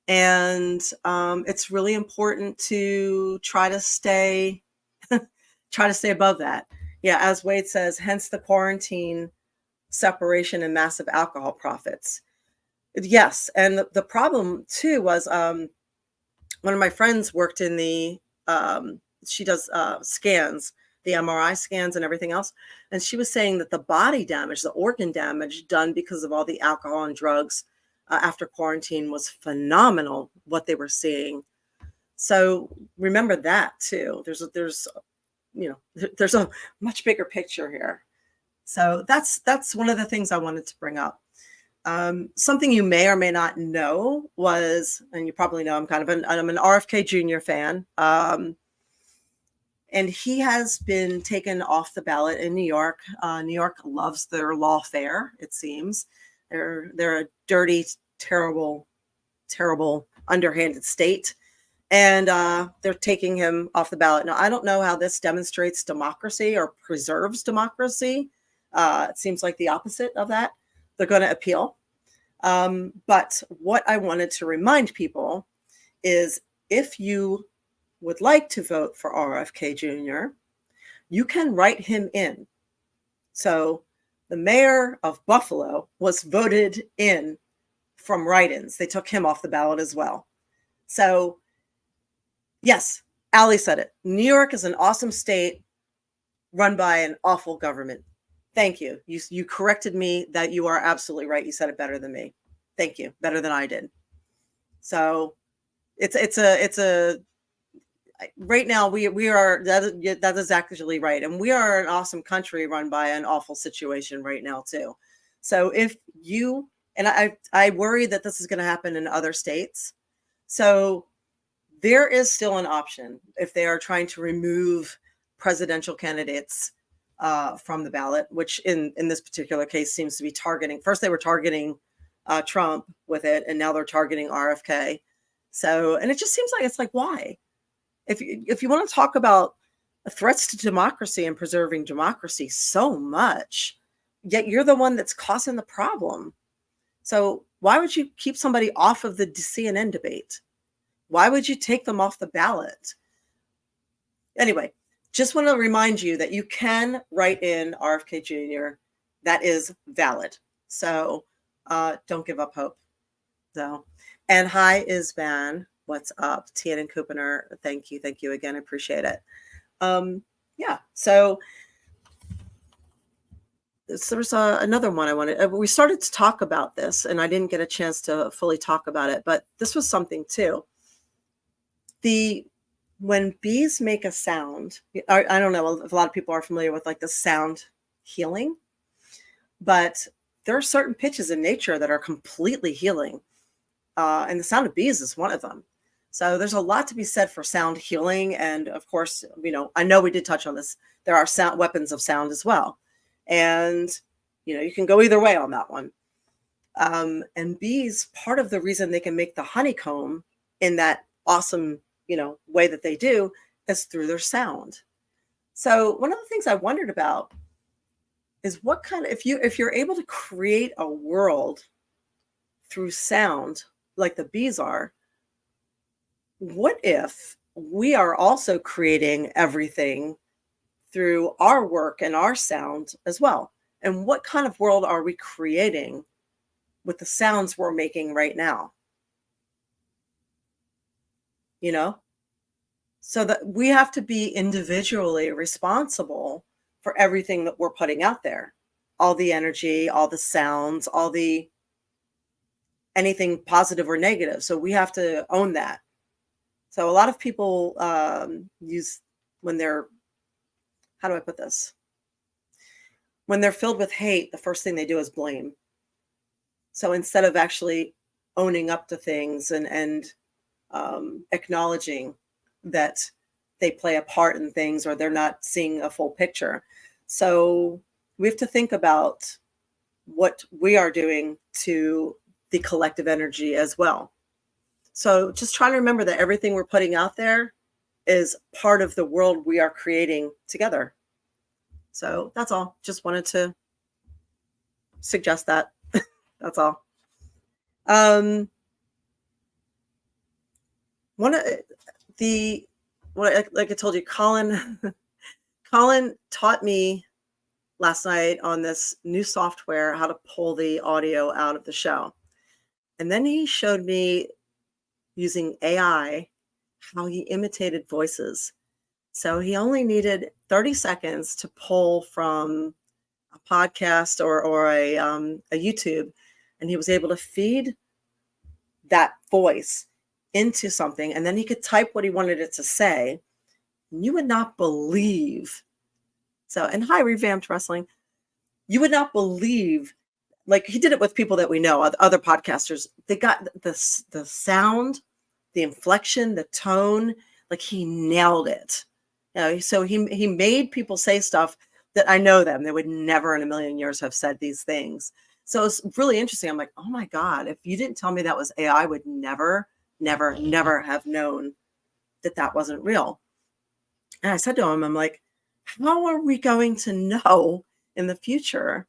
[SPEAKER 1] And it's really important to try to stay above that. Yeah, as Wade says, hence the quarantine, separation, and massive alcohol profits. Yes, and the problem too was one of my friends worked in the she does scans, the MRI scans and everything else, and she was saying that the body damage, the organ damage done because of all the alcohol and drugs after quarantine was phenomenal. What they were seeing. So remember that too. There's a much bigger picture here. So that's one of the things I wanted to bring up. Something you may or may not know was, and you probably know, I'm an RFK Jr. fan. And he has been taken off the ballot in New York. New York loves their lawfare, it seems. They're a dirty, terrible, terrible, underhanded state. And they're taking him off the ballot. Now, I don't know how this demonstrates democracy or preserves democracy. It seems like the opposite of that. They're going to appeal. But what I wanted to remind people is, if you would like to vote for RFK Jr., you can write him in. So the mayor of Buffalo was voted in from write-ins. They took him off the ballot as well. So yes, Allie said it. New York is an awesome state run by an awful government. Thank you. You corrected me. That you are absolutely right. You said it better than me. Thank you. Better than I did. So it's a right now we are, that is actually right. And we are an awesome country run by an awful situation right now too. So if you, and I worry that this is going to happen in other states. So there is still an option if they are trying to remove presidential candidates from the ballot, which in this particular case seems to be targeting. First, they were targeting Trump with it, and now they're targeting RFK. So, and it just seems like, it's like, why? If you want to talk about threats to democracy and preserving democracy so much, yet you're the one that's causing the problem. So why would you keep somebody off of the CNN debate? Why would you take them off the ballot? Anyway, just want to remind you that you can write in RFK Jr. That is valid. So Don't give up hope. So, and hi Isban, what's up? Tian and Kupener, thank you again, I appreciate it. Yeah, so there's another one I wanted. We started to talk about this, and I didn't get a chance to fully talk about it, but this was something too. The When bees make a sound, I don't know if a lot of people are familiar with like the sound healing, but there are certain pitches in nature that are completely healing, and the sound of bees is one of them. So there's a lot to be said for sound healing, and of course, I know we did touch on this. There are sound weapons of sound as well, and you can go either way on that one. And bees, part of the reason they can make the honeycomb in that awesome, way that they do is through their sound. So one of the things I wondered about is what kind of if you're able to create a world through sound like the bees are, what if we are also creating everything through our work and our sound as well? And what kind of world are we creating with the sounds we're making right now? You know, so that we have to be individually responsible for everything that we're putting out there, all the energy, all the sounds, all the anything positive or negative. So we have to own that. So a lot of people use when they're, how do I put this? When they're filled with hate, the first thing they do is blame. So instead of actually owning up to things and acknowledging that they play a part in things or they're not seeing a full picture. So we have to think about what we are doing to the collective energy as well. So just try to remember that everything we're putting out there is part of the world we are creating together. So that's all. Just wanted to suggest that. That's all. Um, one of the like I told you, Colin Colin taught me last night on this new software how to pull the audio out of the show. And then he showed me using AI how he imitated voices. So he only needed 30 seconds to pull from a podcast or a YouTube, and he was able to feed that voice into something, and then he could type what he wanted it to say. You would not believe. So, and hi, Revamped Wrestling. You would not believe, like he did it with people that we know, other podcasters. They got the sound, the inflection, the tone, like he nailed it. So he made people say stuff that I know them. They would never in a million years have said these things. So it's really interesting. I'm like, oh my God, if you didn't tell me that was AI, I would never, never, never have known that that wasn't real. And I said to him, I'm like, how are we going to know in the future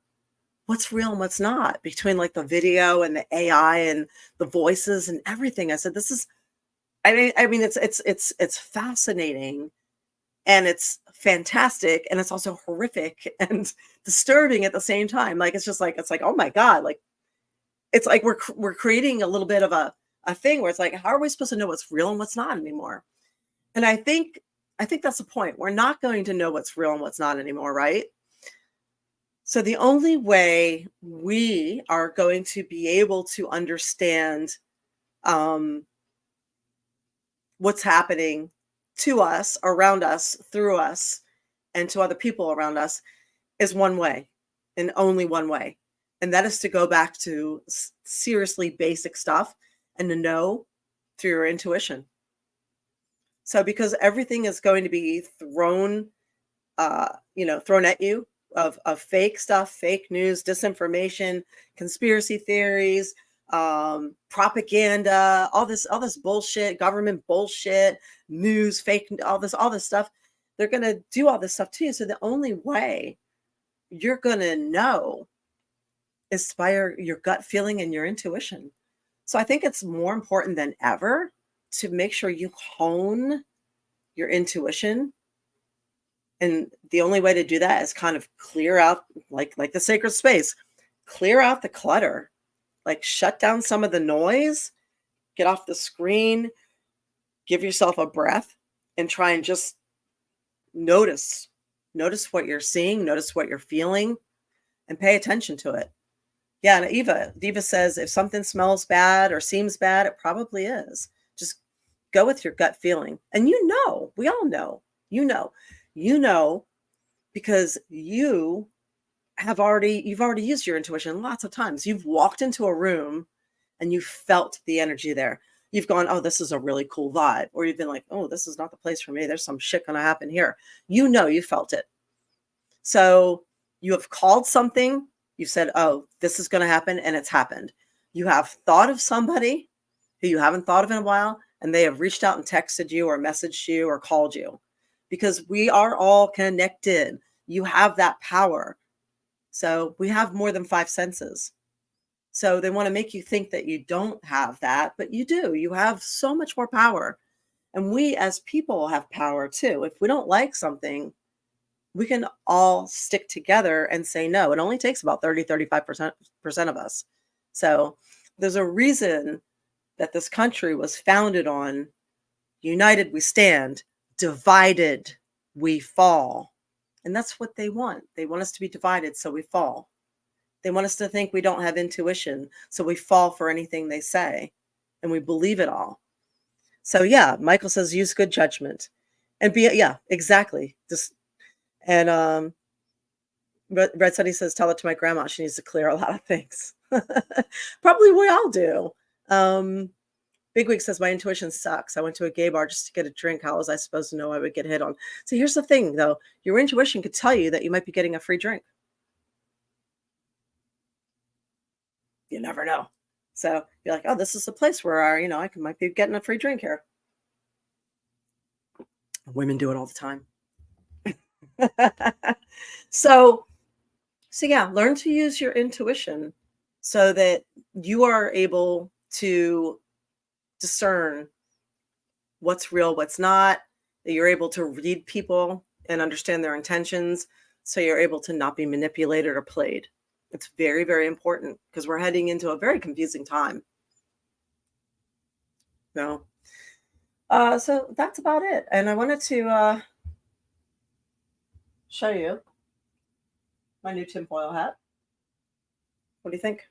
[SPEAKER 1] what's real and what's not between like the video and the AI and the voices and everything? I said, this is, I mean, it's fascinating and it's fantastic and it's also horrific and disturbing at the same time. Like it's like oh my God, like it's like we're creating a little bit of a thing where it's like, how are we supposed to know what's real and what's not anymore? And I think that's the point. We're not going to know what's real and what's not anymore, right? So the only way we are going to be able to understand um, what's happening to us, around us, through us, and to other people around us is one way, and only one way. And that is to go back to seriously basic stuff and to know through your intuition. So because everything is going to be thrown at you of fake stuff, fake news, disinformation, conspiracy theories, propaganda, all this bullshit, government bullshit, news, fake, all this stuff. They're going to do all this stuff to you. So the only way you're going to know is by your gut feeling and your intuition. So I think it's more important than ever to make sure you hone your intuition. And the only way to do that is kind of clear out, like the sacred space, clear out the clutter. Like shut down some of the noise, get off the screen, give yourself a breath, and try and just notice. Notice what you're seeing, notice what you're feeling, and pay attention to it. Yeah, and Diva says if something smells bad or seems bad, it probably is. Just go with your gut feeling. And we all know, you know, you know, because you've already used your intuition lots of times. You've walked into a room and you felt the energy there. You've gone, oh, this is a really cool vibe. Or you've been like, oh, this is not the place for me. There's some shit going to happen here. You felt it. So you have called something. You said, oh, this is going to happen. And it's happened. You have thought of somebody who you haven't thought of in a while, and they have reached out and texted you or messaged you or called you, because we are all connected. You have that power. So we have more than five senses. So they want to make you think that you don't have that, but you do. You have so much more power. And we as people have power too. If we don't like something, we can all stick together and say no. It only takes about 35% of us. So there's a reason that this country was founded on united we stand, divided we fall. And that's what they want. They want us to be divided so we fall. They want us to think we don't have intuition, so we fall for anything they say and we believe it all. So yeah, Michael says use good judgment and exactly. Red Sunny says tell it to my grandma. She needs to clear a lot of things. Probably we all do. Bigwig says my intuition sucks. I went to a gay bar just to get a drink. How was I supposed to know I would get hit on? So here's the thing though. Your intuition could tell you that you might be getting a free drink. You never know. So you're like, oh, this is the place where I might be getting a free drink here. Women do it all the time. So yeah, learn to use your intuition so that you are able to discern what's real, what's not, that you're able to read people and understand their intentions, so you're able to not be manipulated or played. It's very, very important because we're heading into a very confusing time. So that's about it. And I wanted to show you my new tinfoil hat. What do you think?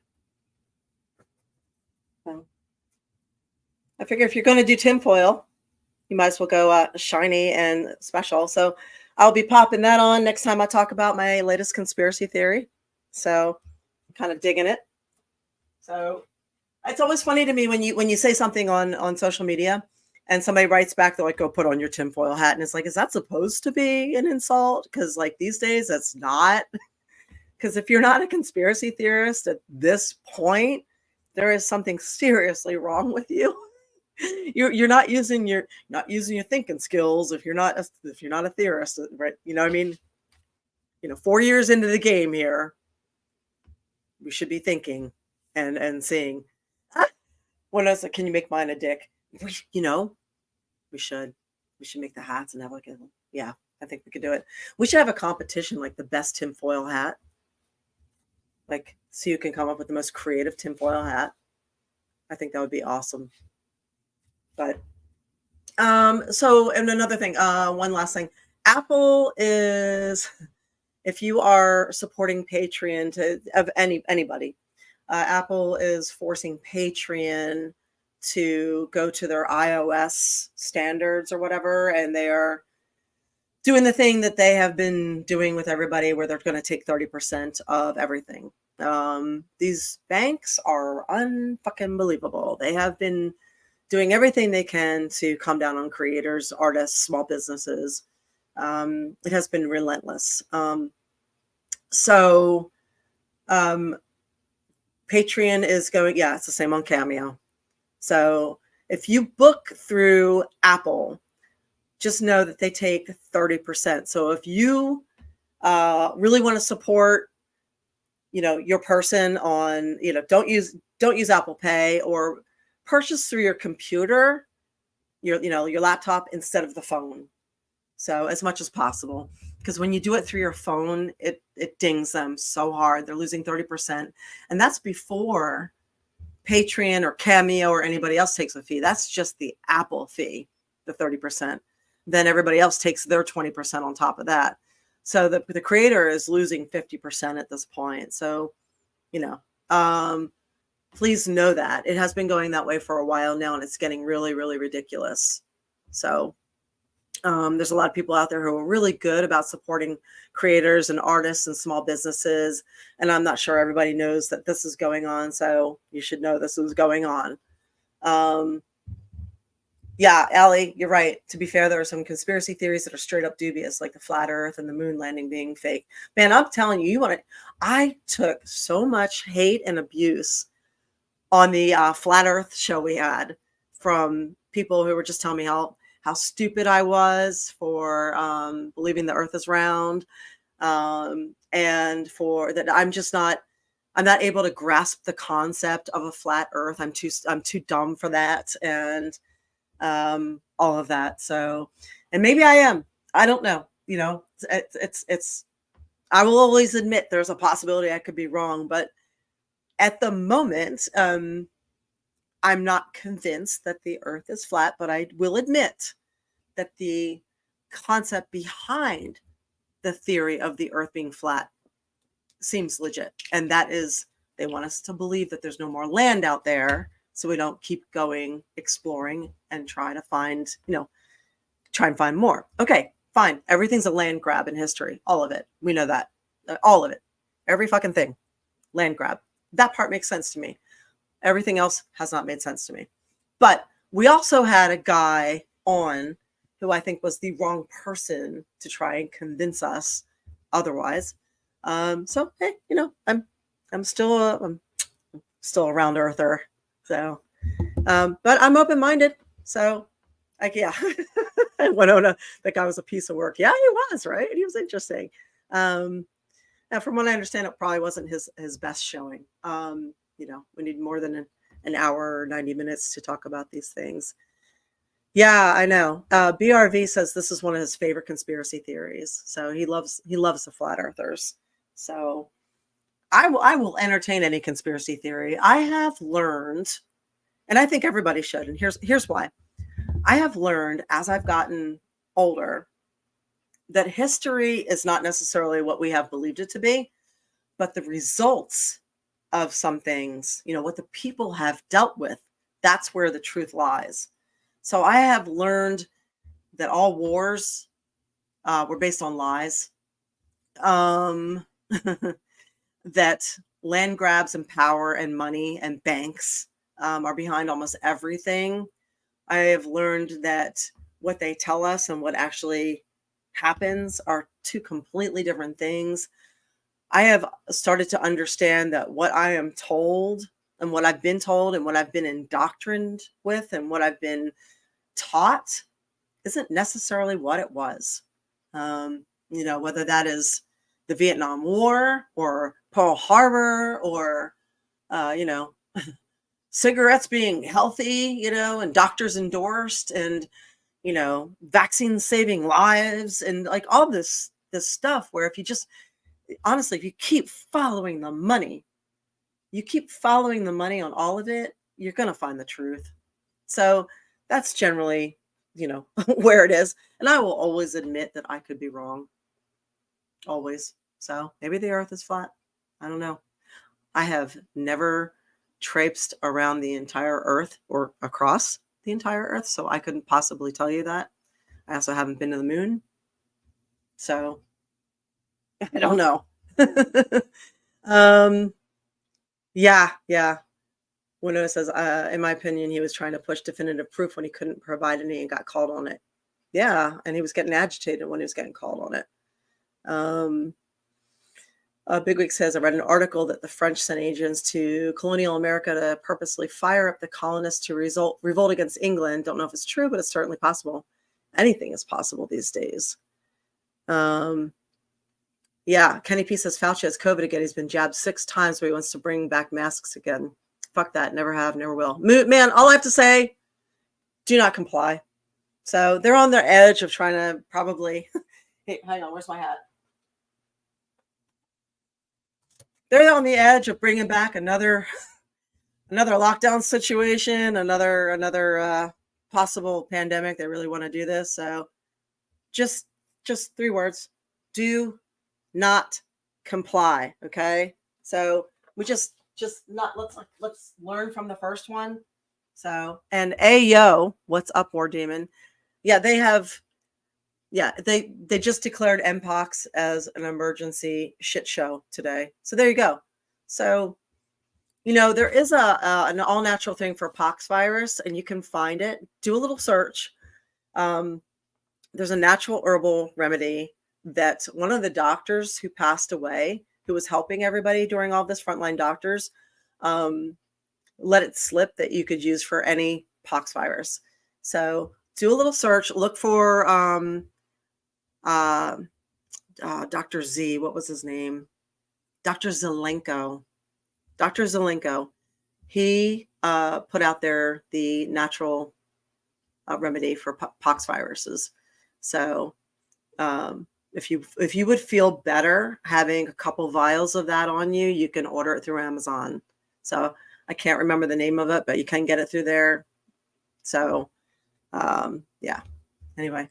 [SPEAKER 1] I figure if you're going to do tinfoil, you might as well go shiny and special. So I'll be popping that on next time I talk about my latest conspiracy theory. So I'm kind of digging it. So it's always funny to me when you say something on social media and somebody writes back, they're like, go put on your tinfoil hat. And it's like, is that supposed to be an insult? Because like these days, that's not. Because if you're not a conspiracy theorist at this point, there is something seriously wrong with you. You're not using your thinking skills if you're not a theorist, right? You know what I mean? 4 years into the game here, we should be thinking and seeing. When I was like, can you make mine a dick? We should make the hats and have like I think we could do it. We should have a competition, like the best tinfoil hat. Like, so you can come up with the most creative tinfoil hat. I think that would be awesome. But so, and another thing, one last thing. Apple is, if you are supporting Patreon of anybody, Apple is forcing Patreon to go to their iOS standards or whatever, and they are doing the thing that they have been doing with everybody, where they're going to take 30% of everything. These banks are unfucking believable. They have been doing everything they can to come down on creators, artists, small businesses. It has been relentless. So Patreon is going, it's the same on Cameo. So if you book through Apple, just know that they take 30%. So if you really want to support, your person on, don't use Apple Pay, or purchase through your computer, your laptop instead of the phone. So as much as possible, because when you do it through your phone, it dings them so hard. They're losing 30%. And that's before Patreon or Cameo or anybody else takes a fee. That's just the Apple fee, the 30%. Then everybody else takes their 20% on top of that. So the creator is losing 50% at this point. So, please know that it has been going that way for a while now, and it's getting really, really ridiculous. So there's a lot of people out there who are really good about supporting creators and artists and small businesses. And I'm not sure everybody knows that this is going on. So you should know this is going on. Yeah, Allie, you're right. To be fair, there are some conspiracy theories that are straight up dubious, like the flat earth and the moon landing being fake. Man, I'm telling you, I took so much hate and abuse on the flat earth show we had from people who were just telling me how stupid I was for believing the earth is round, and for that I'm not able to grasp the concept of a flat earth. I'm too dumb for that, and all of that. So, and maybe I am. I don't know. It's. I will always admit there's a possibility I could be wrong, but at the moment, I'm not convinced that the earth is flat, but I will admit that the concept behind the theory of the earth being flat seems legit. And that is, they want us to believe that there's no more land out there, so we don't keep going exploring and try and find more. Okay, fine. Everything's a land grab in history. All of it. We know that. All of it. Every fucking thing. Land grab. That part makes sense to me. Everything else has not made sense to me. But we also had a guy on who I think was the wrong person to try and convince us otherwise. So hey, I'm still a round earther. So, but I'm open-minded. So, yeah. And Winona, that guy was a piece of work. Yeah, he was, right? He was interesting. Now, from what I understand, it probably wasn't his best showing. We need more than an hour or 90 minutes to talk about these things. Yeah, I know. BRV says this is one of his favorite conspiracy theories. So he loves the flat earthers. So I will entertain any conspiracy theory. I have learned, and I think everybody should, and here's why. I have learned as I've gotten older that history is not necessarily what we have believed it to be, but the results of some things, what the people have dealt with, that's where the truth lies. So I have learned that all wars were based on lies. That land grabs and power and money and banks are behind almost everything. I have learned that what they tell us and what actually happens are two completely different things. I have started to understand that what I am told and what I've been told and what I've been indoctrined with and what I've been taught isn't necessarily what it was. Whether that is the Vietnam War or Pearl Harbor or, cigarettes being healthy, and doctors endorsed and, vaccines saving lives and like all this stuff where if you just, honestly, if you keep following the money on all of it, you're going to find the truth. So that's generally, where it is. And I will always admit that I could be wrong. Always. So maybe the earth is flat. I don't know. I have never traipsed around the entire earth or across the entire earth, so I couldn't possibly tell you that. I also haven't been to the moon. So I don't know. Yeah. Winona says, in my opinion, he was trying to push definitive proof when he couldn't provide any and got called on it. Yeah, and he was getting agitated when he was getting called on it. Bigwig says, I read an article that the French sent agents to colonial America to purposely fire up the colonists to revolt against England. Don't know if it's true, but it's certainly possible. Anything is possible these days. Yeah, Kenny P says Fauci has COVID again. He's been jabbed 6 times, but he wants to bring back masks again. Fuck that. Never have, never will. Man, all I have to say, do not comply. So they're on their edge of trying to probably... Hey, hang on, where's my hat? They're on the edge of bringing back another another lockdown situation, another possible pandemic. They really want to do this. So just just 3 words: do not comply. Okay. So we just not let's learn from the first one. So, and Ayo, what's up, War Demon? Yeah, they have, yeah, they just declared mpox as an emergency shit show today. So there you go. So, there is an all natural thing for pox virus, and you can find it. Do a little search. Um, there's a natural herbal remedy that one of the doctors who passed away, who was helping everybody during all this, frontline doctors, um, let it slip that you could use for any pox virus. So do a little search. Look for uh, Dr. Z. What was his name? Dr. Zelenko. Dr. Zelenko. He put out there the natural remedy for pox viruses. So if you would feel better having a couple vials of that on you, you can order it through Amazon. So I can't remember the name of it, but you can get it through there. So yeah. Anyway,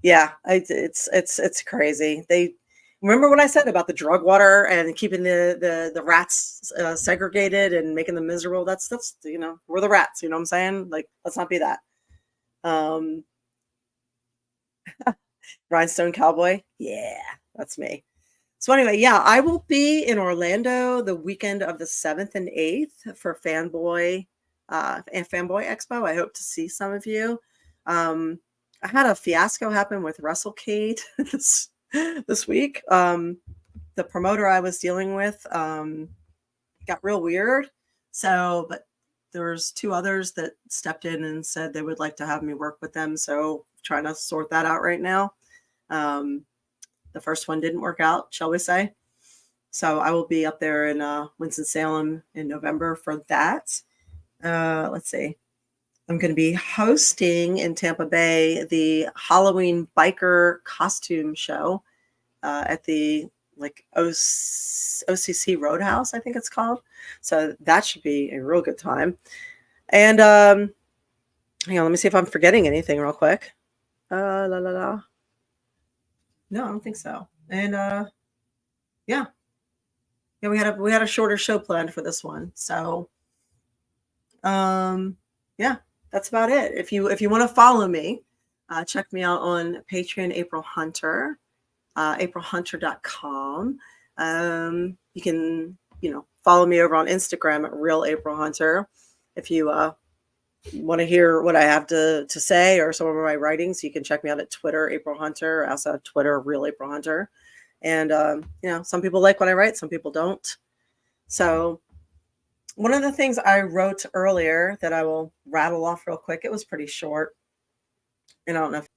[SPEAKER 1] yeah, it's crazy. They remember what I said about the drug water and keeping the rats segregated and making them miserable. That's we're the rats. You know what I'm saying? Like, let's not be that. Um, Rhinestone Cowboy. Yeah, that's me. So anyway, yeah, I will be in Orlando the weekend of the 7th and 8th for and Fanboy Expo. I hope to see some of you. I had a fiasco happen with WrestleCade this week. The promoter I was dealing with got real weird. So, but there was 2 others that stepped in and said they would like to have me work with them. So trying to sort that out right now. The first one didn't work out, shall we say. So I will be up there in Winston-Salem in November for that. Let's see. I'm going to be hosting in Tampa Bay the Halloween biker costume show at the OCC Roadhouse, I think it's called. So that should be a real good time. And hang on, let me see if I'm forgetting anything real quick. La la la. No, I don't think so. And yeah, we had a shorter show planned for this one. So yeah, that's about it. If you want to follow me, check me out on Patreon, April Hunter, aprilhunter.com. You can follow me over on Instagram at Real April Hunter. If you want to hear what I have to say or some of my writings, you can check me out at Twitter, April Hunter. I also have Twitter, Real April Hunter. And some people like what I write, some people don't. So one of the things I wrote earlier that I will rattle off real quick, it was pretty short. And I don't know if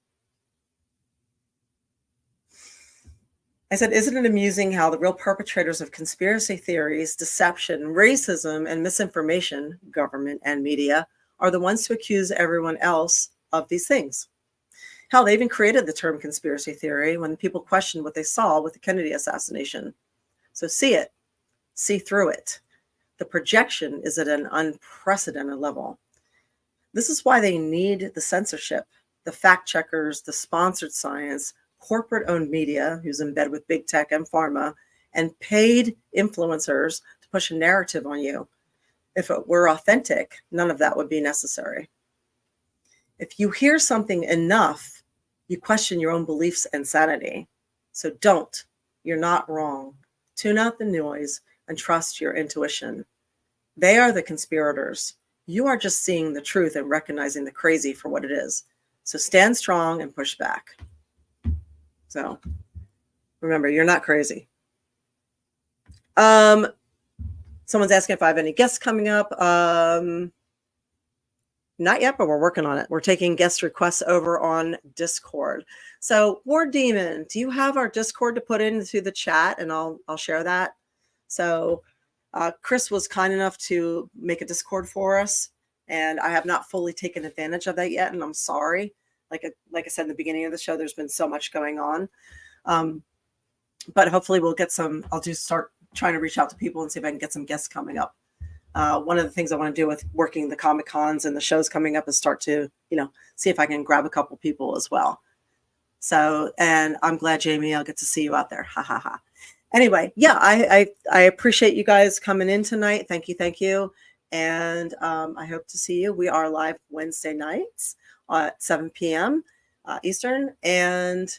[SPEAKER 1] I said, isn't it amusing how the real perpetrators of conspiracy theories, deception, racism, and misinformation, government and media, are the ones to accuse everyone else of these things? Hell, they even created the term conspiracy theory when people questioned what they saw with the Kennedy assassination. So see it, see through it. The projection is at an unprecedented level. This is why they need the censorship, the fact checkers, the sponsored science, corporate-owned media, who's in bed with big tech and pharma, and paid influencers to push a narrative on you. If it were authentic, none of that would be necessary. If you hear something enough, you question your own beliefs and sanity. So don't. You're not wrong. Tune out the noise and trust your intuition. They are the conspirators. You are just seeing the truth and recognizing the crazy for what it is. So stand strong and push back. So remember, you're not crazy. Someone's asking if I have any guests coming up. Not yet, but we're working on it. We're taking guest requests over on Discord. So, War Demon, do you have our Discord to put into the chat? And I'll share that. So, Chris was kind enough to make a Discord for us, and I have not fully taken advantage of that yet, and I'm sorry. Like I said in the beginning of the show, there's been so much going on. But hopefully we'll get some. I'll start trying to reach out to people and see if I can get some guests coming up. One of the things I want to do with working the Comic Cons and the shows coming up is start to, see if I can grab a couple people as well. So, and I'm glad, Jamie, I'll get to see you out there. Ha ha ha. Anyway, yeah, I appreciate you guys coming in tonight. Thank you, thank you. And I hope to see you. We are live Wednesday nights at 7 p.m. Eastern. And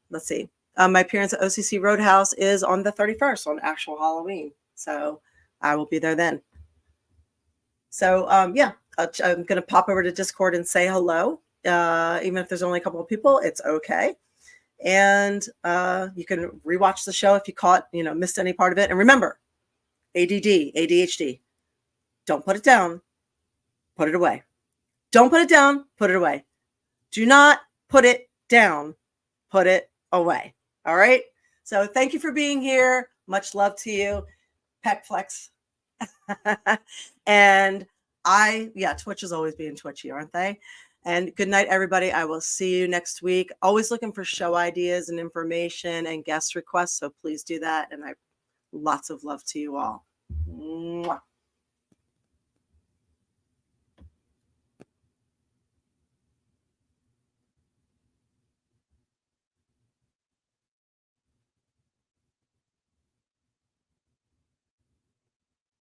[SPEAKER 1] let's see. My appearance at OCC Roadhouse is on the 31st on actual Halloween. So I will be there then. So yeah, I'm going to pop over to Discord and say hello. Even if there's only a couple of people, it's okay. And you can rewatch the show if you missed any part of it. And remember, ADD, ADHD, don't put it down, put it away. Don't put it down, put it away. Do not put it down, put it away. All right. So thank you for being here. Much love to you. Peck flex. And Twitch is always being twitchy, aren't they? And good night, everybody. I will see you next week. Always looking for show ideas and information and guest requests. So please do that. And lots of love to you all. Mwah.